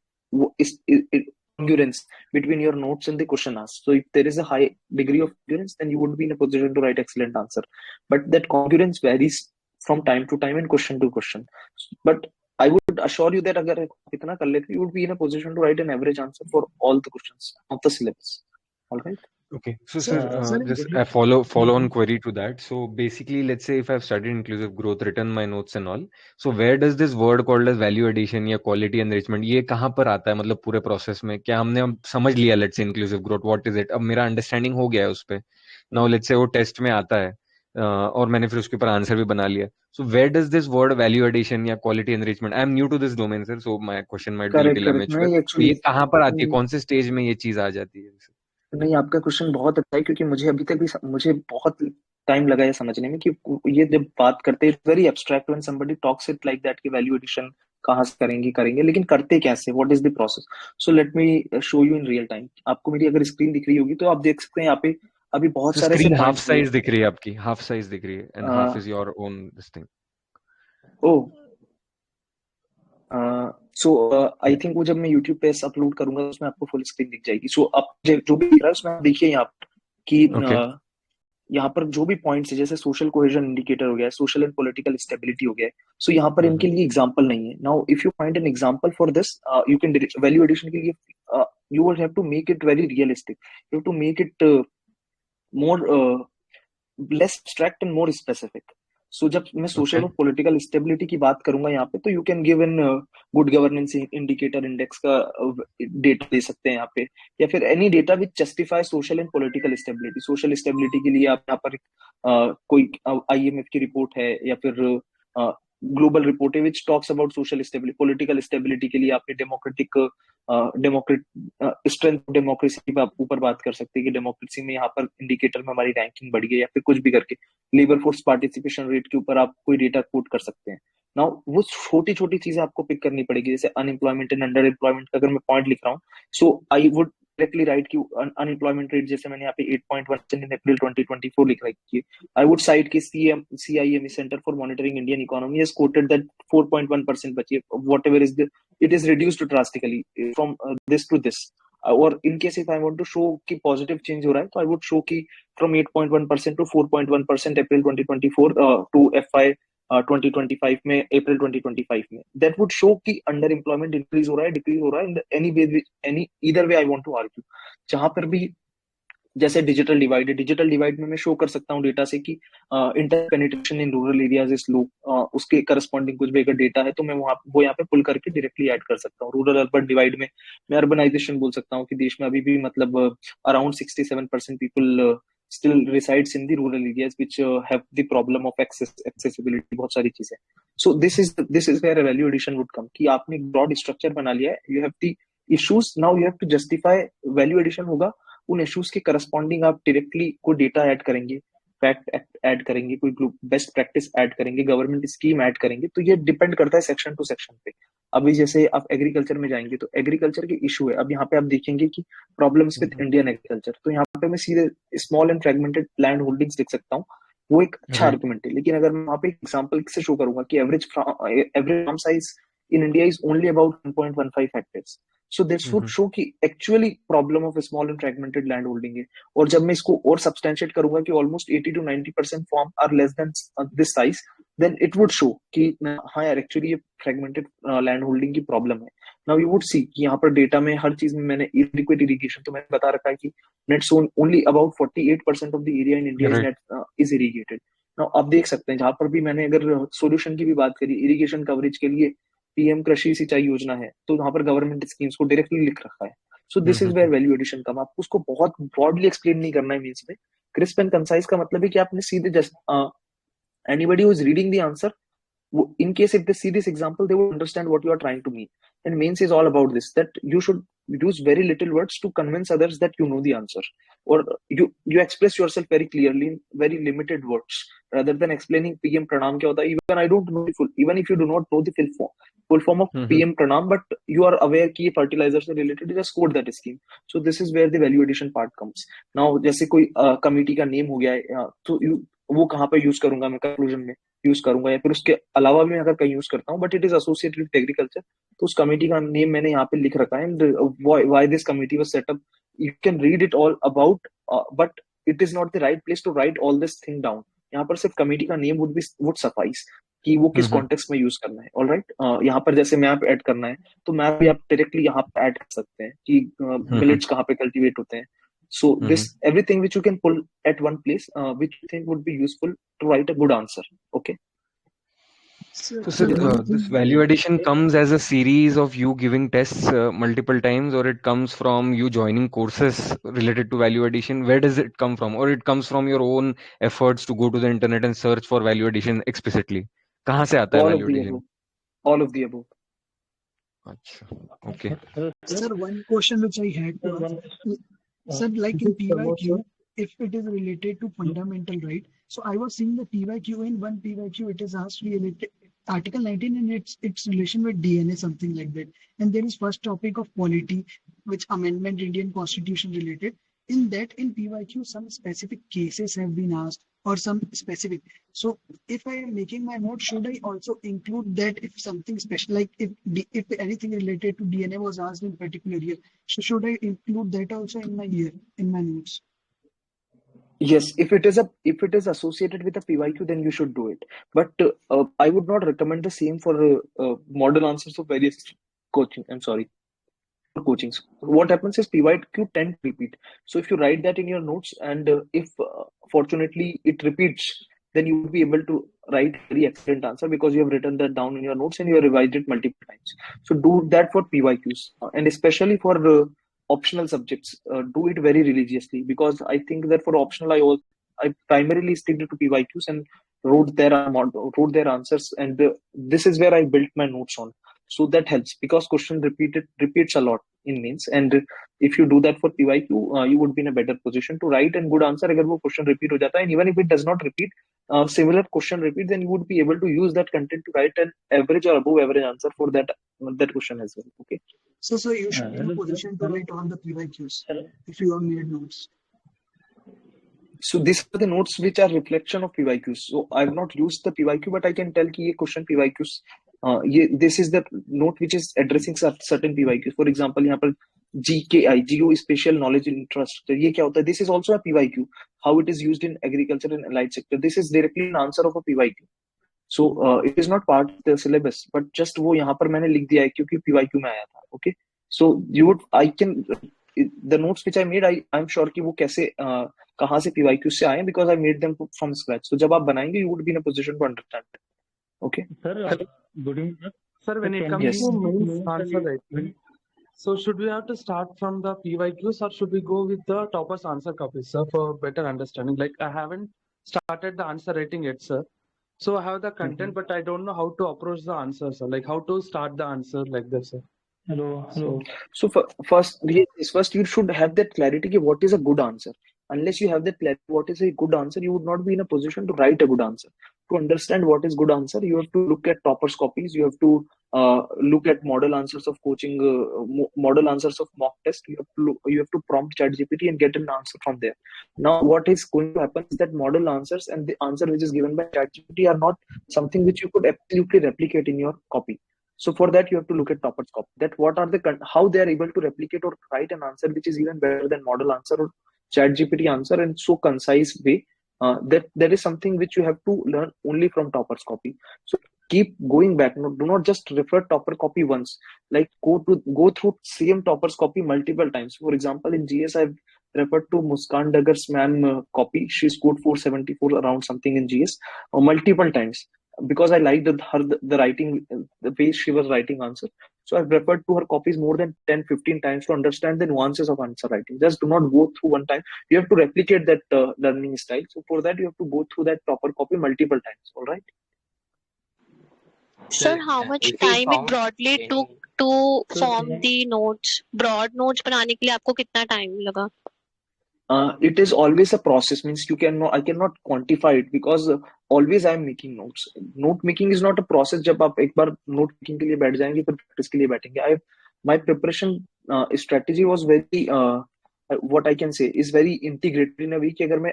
congruence between your notes and the question asked. So if there is a high degree of congruence, then you would be in a position to write excellent answer. But that congruence varies from time to time and question to question. But I would assure you that अगर इतना कर लेते, you would be in a position to write an average answer for all the questions of the syllabus. All right. Okay, so sir, just a follow on query to that. So basically, let's say if I've studied inclusive growth, written my notes and all, so where does this word called as value addition या quality enrichment ये कहाँ पर आता है, मतलब पूरे process में? क्या हमने समझ लिया let's say inclusive growth what is it, अब मेरा अंडरस्टैंडिंग हो गया है उस पे, now let's say वो टेस्ट में आता है और मैंने फिर उसके ऊपर आंसर भी बना लिया, so where does this word value addition या quality enrichment, I am new to this domain sir, so my question might be a little immature, तो ये कहाँ पर आती है, कौन से स्टेज में ये चीज आ जाती है? नहीं, आपका क्वेश्चन बहुत अच्छा है, क्योंकि मुझे अभी तक भी मुझे बहुत टाइम लगा है समझने में कि ये जब बात करते हैं very abstract when somebody talks it like that कि वैल्यू एडिशन कहाँ से करेंगे, लेकिन करते कैसे, what is the process. So let me show you in real time. आपको मेरी अगर स्क्रीन दिख रही होगी तो आप देख सकते हैं यहाँ पे अभी बहुत So सारे ऐसे screen half पॉइंट्स दिए size दिख रही है आपकी, half size दिख रही है, and half is हैं. your own this thing. Oh so I think वो जब मैं YouTube पे अपलोड करूंगा तो उसमें आपको फुल स्क्रीन दिख जाएगी. सो आप जो भी दिख रहा है उसमें आप देखिए यहाँ पर कि Okay. यहाँ पर जो भी पॉइंट्स है जैसे सोशल कोहेजन इंडिकेटर हो गया, सोशल एंड पॉलिटिकल स्टेबिलिटी हो गया. सो यहाँ पर इनके लिए एग्जांपल नहीं है. Now if you find an example for this, you can value addition के लिए you will have to make it very realistic. You have to make it more less abstract and more specific. So जब मैं social Okay. और political stability की बात करूंगा यहाँ पे तो you can give an good governance indicator index का डेटा दे सकते हैं यहाँ पे, या फिर any data which justify social and political stability. Social stability के लिए आप यहाँ पर कोई IMF की रिपोर्ट है या फिर ग्लोबल रिपोर्ट है which talks about social stability. Political stability के लिए आपने डेमोक्रेट स्ट्रेंथ ऑफ डेमोक्रेसी पे आप ऊपर बात कर सकते हैं कि डेमोक्रेसी में यहाँ पर इंडिकेटर में हमारी रैंकिंग बढ़ी है, या फिर कुछ भी करके लेबर फोर्स पार्टिसिपेशन रेट के ऊपर आप कोई डेटा कोट कर सकते हैं. नाउ वो छोटी छोटी चीजें आपको पिक करनी पड़ेगी. जैसे अनएम्प्लॉयमेंट एंड अंडर एम्प्लॉयमेंट का अगर मैं पॉइंट लिख रहा हूँ, सो आई वुड डायरेक्टली राइट की अनएम्प्लॉयमेंट रेट जैसे मैंने यहाँ पे 8.1% इन अप्रैल 2024 लिख रखी है. आई वुड साइड की CIME centre for monitoring Indian economy has coated that 4.1% बची है. What ever is the it is reduced drastically from this to this. और in case if I want to show कि positive change हो रहा है तो I would show कि from 8.1% to 4.1% April 2024 to FY 2025 में April 2025 में that would show कि underemployment increase हो रहा है, decrease हो रहा है in the any way, either way I want to argue. जहां पर भी जैसे डिजिटल डिवाइड है, डिजिटल डिवाइड में मैं शो कर सकता हूँ डेटा से कि inter penetration in rural areas is low. उसके करस्पॉन्डिंग कुछ भी अगर डेटा है तो मैं वो यहाँ पे पुल करके डायरेक्टली ऐड कर सकता हूँ. रूरल अर्बन डिवाइड में मैं अर्बनाइजेशन बोल सकता हूँ कि देश में अभी भी मतलब around 67% people still resides in the rural areas which have the problem of accessibility, बहुत सारी चीजें. So this is where value addition would come कि आपने एक ब्रॉड स्ट्रक्चर बना लिया है, you have the issues, now you have to justify. Value addition होगा उन इश्यूज के करस्पॉन्डिंग आप डायरेक्टली कोई डेटा ऐड करेंगे, फैक्ट ऐड करेंगे, कोई बेस्ट प्रैक्टिस ऐड करेंगे, गवर्नमेंट स्कीम ऐड करेंगे. तो ये डिपेंड करता है सेक्शन टू सेक्शन पे. अभी जैसे आप एग्रीकल्चर में जाएंगे तो एग्रीकल्चर के इशू है. अब यहाँ पे आप देखेंगे कि प्रॉब्लम्स विद इंडियन एग्रीकल्चर, तो यहाँ पे मैं सीधे small and fragmented land holdings लिख सकता हूँ. वो एक अच्छा Right. आर्गुमेंट है. लेकिन अगर मैं वहाँ पे एग्जाम्पल से शो करूंगा कि average farm size in India is only about 1.15 hectares. So this would show कि actually problem of small and fragmented land holding है. और जब मैं इसको और substantiate करूंगा कि almost 80 to 90% farm are less than this size, then it would show कि हाँ यार actually ये fragmented land holding की problem है. Now you would see कि यहाँ पर data में हर चीज में मैंने inadequate irrigation तो मैंने बता रखा है कि net sown only about 48% of the area in India Right. is irrigated. Now आप देख सकते हैं जहां पर भी मैंने अगर solution की भी बात करी irrigation coverage के लिए PM कृषि सिंचाई योजना है तो वहां पर गवर्नमेंट स्कीम्स को डायरेक्टली लिख रखा है. So this is where value addition come. आपको उसको बहुत ब्रॉडली एक्सप्लेन नहीं करना है मीन्स में. क्रिस्प एंड कंसाइज का मतलब है कि आपने सीधे just anybody who is reading the answer, in case if they see this example they will understand what you are trying to mean. And mains is all about this, that you should use very little words to convince others that you know the answer, or you express yourself very clearly in very limited words rather than explaining PM pranam kya hota hai. Even I don't know even if you do not know the full form of PM pranam, but you are aware ki ye fertilizer se related, just quote that scheme. So this is where the value addition part comes. Now जैसे कोई committee का name हो गया है तो वो कहाँ पे यूज करूंगा मैं, कंक्लूजन में यूज करूंगा या फिर उसके अलावा भी मैं अगर कहीं यूज करता हूँ, but it is associated with agriculture, तो उस कमेटी का नेम मैंने यहाँ पे लिख रखा है. And why this committee was set up, you can read it all about, but it is not the right place to write all this thing down. यहाँ पर सिर्फ कमेटी का नेम वुड सफाइस कि वो किस कॉन्टेक्स्ट में use करना है. ऑलराइट, यहाँ पर जैसे मैप ऐड करना है तो मैप भी आप डायरेक्टली यहाँ पे ऐड कर सकते हैं कि मिलेट्स कहाँ पे कल्टीवेट होते हैं. So this everything which you can pull at one place, which you think would be useful to write a good answer. Okay. So sir, this value addition comes as a series of you giving tests multiple times, or it comes from you joining courses related to value addition? Where does it come from? Or it comes from your own efforts to go to the internet and search for value addition explicitly? कहाँ से आता है All of value the addition? above. All of the above. अच्छा, okay. Sir, one question which I had to ask. Sir, like in PYQ, if it is related to fundamental right, so I was seeing the PYQ in one PYQ, it is asked Article 19 and its relation with DNA, something like that. And there is first topic of polity, which amendment Indian Constitution related. In that, in PYQ, some specific cases have been asked or some specific. So if I am making my note, should I also include that if something special, like if anything related to DNA was asked in particular year, so should I include that also in my year, in my notes? Yes, if it is associated with a PYQ, then you should do it. But I would not recommend the same for model answers of various coaching. I'm sorry, coachings. What happens is PYQ tend to repeat. So if you write that in your notes, and if fortunately it repeats, then you will be able to write a very excellent answer because you have written that down in your notes and you have revised it multiple times. So do that for PYQs, and especially for optional subjects. Do it very religiously, because I think that for optional, I primarily stick to PYQs and wrote their answers, and this is where I built my notes on. So that helps, because question repeats a lot in mains, and if you do that for PYQ, you would be in a better position to write and good answer अगर वो question repeat हो जाता है, and even if it does not repeat, similar question repeat, then you would be able to use that content to write an average or above average answer for that question as well. Okay. So you should be in a position to write on the PYQs if you have made notes. So these are the notes which are reflection of PYQs. So I've not used the PYQ, but I can tell कि ये question PYQs. This is the note which is addressing certain PYQs. For example, यहाँ पर GKI, Geospatial Knowledge Infrastructure. ये क्या होता है? This is also a PYQ. How it is used in agriculture and allied sector. This is directly an answer of a PYQ. So it is not part of the syllabus, but just वो यहाँ पर मैंने लिख दिया है क्योंकि PYQ में आया था. Okay. So the notes which I made, I'm sure कि वो कैसे कहाँ से PYQ से आए, because I made them from scratch. So जब आप बनाएंगे, you would be in a position to understand. Okay. Sir, good evening. Sir, when it comes Yes. to mains answer writing, so should we have to start from the PYQs or should we go with the toppers answer copies, sir, for better understanding? Like I haven't started the answer writing yet, sir. So I have the content, but I don't know how to approach the answer, sir. Like how to start the answer like this, sir. Hello. So first you should have that clarity कि what is a good answer. Unless you have that clarity what is a good answer, you would not be in a position to write a good answer. To understand what is good answer, you have to look at toppers copies. You have to look at model answers of coaching, model answers of mock test. You have to prompt ChatGPT and get an answer from there. Now, what is going to happen is that model answers and the answer which is given by ChatGPT are not something which you could absolutely replicate in your copy. So for that, you have to look at toppers copy. That what are how they are able to replicate or write an answer which is even better than model answer or ChatGPT answer in so concise way. That is something which you have to learn only from toppers copy. So keep going back. No, do not just refer topper copy once. Like go through same toppers copy multiple times. For example, in GS, I've referred to Muskan Dagar's ma'am copy. She scored 474 around something in GS multiple times, because I liked the writing, the way she was writing answer. So I've referred to her copies more than 10-15 times to understand the nuances of answer writing. Just do not go through one time. You have to replicate that learning style. So for that, you have to go through that topper copy multiple times. All right. Sir, how much if you time it found broadly any, took to form the notes? Broad notes बनाने के लिए आपको कितना time लगा? It is always a process. Means I cannot quantify it, because always I am making notes. Note making is not a process. जब आप एक बार note making के लिए बैठ जाएंगे, फिर practice के लिए बैठेंगे. My preparation strategy was very what I can say is very integrated in a way कि अगर मैं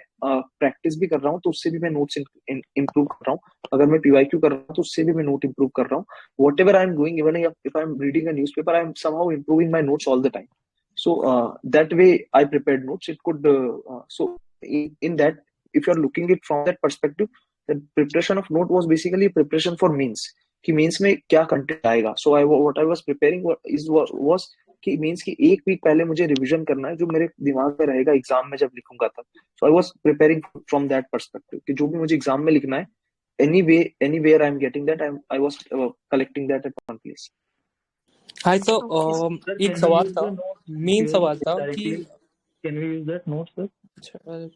practice भी कर रहा हूँ तो उससे भी मैं notes improve कर रहा हूँ. अगर मैं PYQ कर रहा हूँ तो उससे भी मैं note improve कर रहा हूँ. Whatever I am doing, even if I am reading a newspaper, I am somehow improving my notes all the time. So that way I prepared notes. It could so in that, if you are looking it from that perspective, the preparation of note was basically preparation for mains. कि mains में क्या content आएगा. सो what I was preparing was कि mains की एक week पहले मुझे revision करना है जो मेरे दिमाग में रहेगा एग्जाम में जब लिखूंगा तब. So I was preparing from that perspective कि जो भी मुझे एग्जाम में लिखना है, anywhere I am getting that, I was collecting that at one place. हाय तो एक सवाल था, मेन सवाल था कि Can we use that note, sir?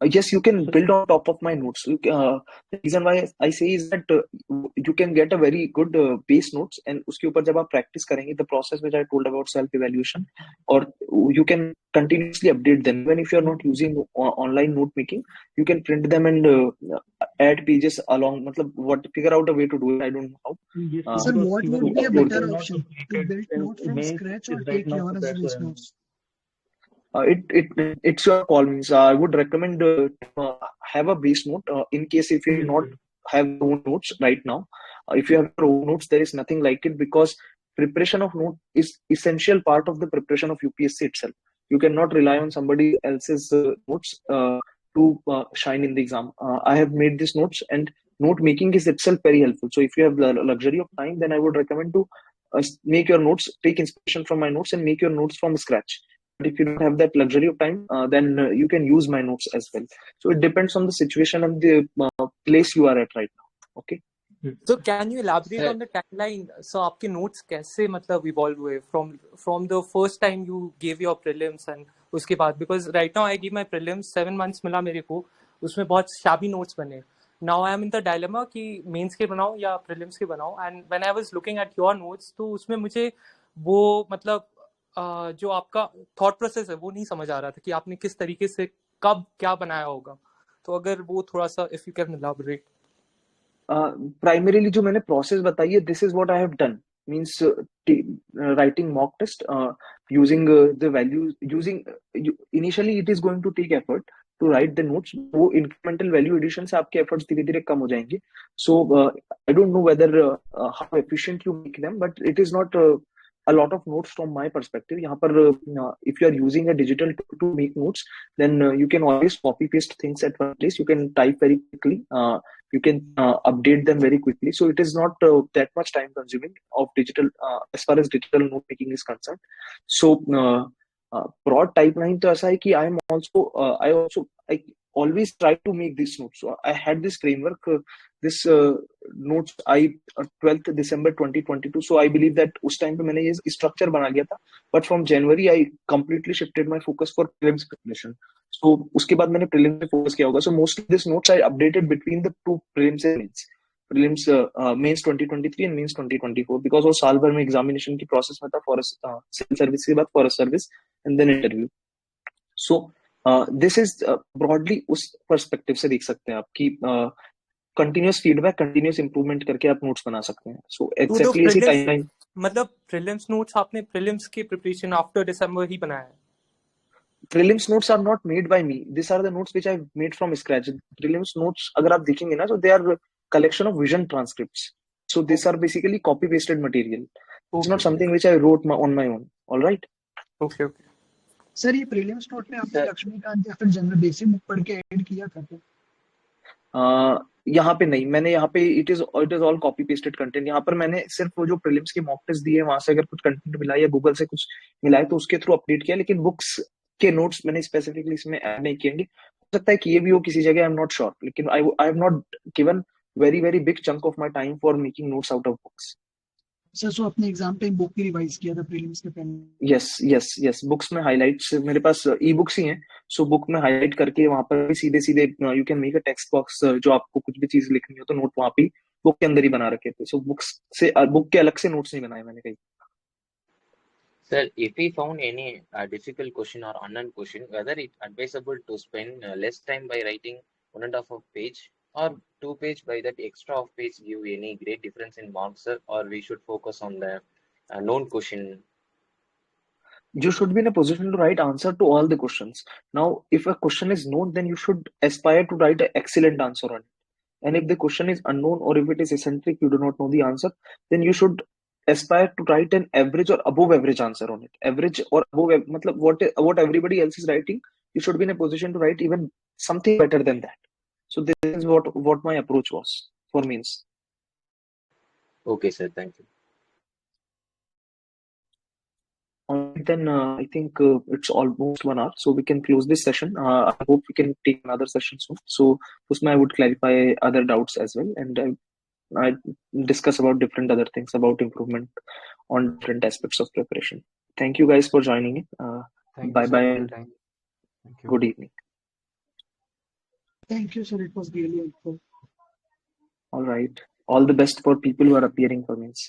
Yes, you can build on top of my notes. The reason why I say is that you can get a very good base notes, and उसके ऊपर जब आप practice करेंगे, the process which I told about self-evaluation, or you can continuously update them. Even if you are not using online note making, you can print them and add pages along, मतलब what, figure out a way to do it. I don't know how. Sir, what would be a upload better them. option? To build notes from scratch or take your reference notes? It's your call. Means I would recommend have a base note in case if you not have your own notes right now. If you have your own notes, there is nothing like it, because preparation of note is essential part of the preparation of UPSC itself. You cannot rely on somebody else's notes to shine in the exam. I have made these notes, and note making is itself very helpful. So if you have the luxury of time, then I would recommend to make your notes, take inspiration from my notes, and make your notes from scratch. But if you don't have that luxury of time, then you can use my notes as well. So it depends on the situation and the place you are at right now. Okay. So can you elaborate on the timeline? So आपके notes कैसे मतलब evolve हुए from the first time you gave your prelims and उसके बाद, because right now I give my prelims 7 months मिला मेरे को, उसमें बहुत shabby notes बने. Now I am in the dilemma कि mains के बनाओ या prelims के बनाओ, and when I was looking at your notes तो उसमें मुझे वो मतलब जो आपका thought process है वो नहीं समझ आ रहा था कि आपने किस तरीके से कब क्या बनाया होगा. तो अगर वो थोड़ा सा if you can elaborate. Primarily जो मैंने process बताई है, this is what I have done. Means writing mock test using the values, using initially it is going to take effort to write the notes. वो incremental value addition से आपके efforts धीरे धीरे कम हो जाएंगे. So I don't know whether how efficient you make them, but it is not a lot of notes from my perspective. यहाँ पर if you are using a digital tool to make notes, then you can always copy paste things at one place. You can type very quickly. You can update them very quickly. So it is not that much time consuming of digital as far as digital note making is concerned. So broad timeline तो ऐसा है कि I always try to make this notes. So I had this framework, this notes 12th December 2022. So I believe that उस time पे मैंने ये structure बना लिया था. But from January I completely shifted my focus for prelims preparation. So उसके बाद मैंने prelims पे focus किया होगा. So mostly this notes I updated between the two prelims and mains. Prelims mains 2023 and mains 2024, because वो साल भर में examination की process में था, forest civil service के बाद forest service and then interview. So this is broadly उस perspective से देख सकते हैं आप कि continuous feedback, continuous improvement करके आप notes बना सकते हैं. So exactly इसी timeline. मतलब prelims notes आपने prelims की preparation after December ही बनाया है? Prelims notes are not made by me. These are the notes which I've made from scratch. Prelims notes अगर आप देखेंगे ना, so they are collection of vision transcripts. So these are basically copy pasted material. It's not something which I wrote on my own. All right. Okay. Sir ये prelims note में आपने लक्ष्मीकांत या फिर general basic book पढ़ के add किया था क्या? यहाँ पे नहीं, मैंने यहाँ पे it is all copy pasted content. यहाँ पर मैंने सिर्फ वो जो prelims के mock test दिए, वहां से अगर कुछ कंटेंट मिला या गूगल से कुछ मिला है तो उसके थ्रू अपडेट किया, लेकिन बुक्स के नोट्स मैंने स्पेसिफिकली इसमें ऐड नहीं किए. हो सकता है कि ये भी हो किसी जगह, आई एम नॉट श्योर, लेकिन I have not given very big chunk of my time for making notes out of books. Sir so अपने एग्जाम पे बुक भी रिवाइज किया था प्रीलिम्स के पहले? यस बुक्स में हाइलाइट्स मेरे पास ई बुक्स ही हैं. सो बुक में हाईलाइट करके वहां पर भी सीधे you can make a text box. जो आपको कुछ भी चीज लिखनी हो तो नोट वहां पे बुक के अंदर ही बना रखे थे. सो बुक के अलग से नोट्स नहीं बनाए मैंने कहीं. Sir, if we found any difficult question or unknown question, whether it's advisable to spend less time by writing 1.5 page or 2 page by that extra of page give any great difference in marks, sir, or we should focus on the known question? You should be in a position to write answer to all the questions. Now, if a question is known, then you should aspire to write an excellent answer on it. And if the question is unknown or if it is eccentric, you do not know the answer, then you should aspire to write an average or above average answer on it. Average or above, matlab what everybody else is writing, you should be in a position to write even something better than that. So this is what my approach was for mains. Okay, sir. Thank you. Then I think it's almost 1 hour, so we can close this session. I hope we can take another session soon. So Usma, I would clarify other doubts as well, and I discuss about different other things about improvement on different aspects of preparation. Thank you guys for joining in. Bye bye and good evening. Thank you, sir. It was really helpful. All right. All the best for people who are appearing for mains.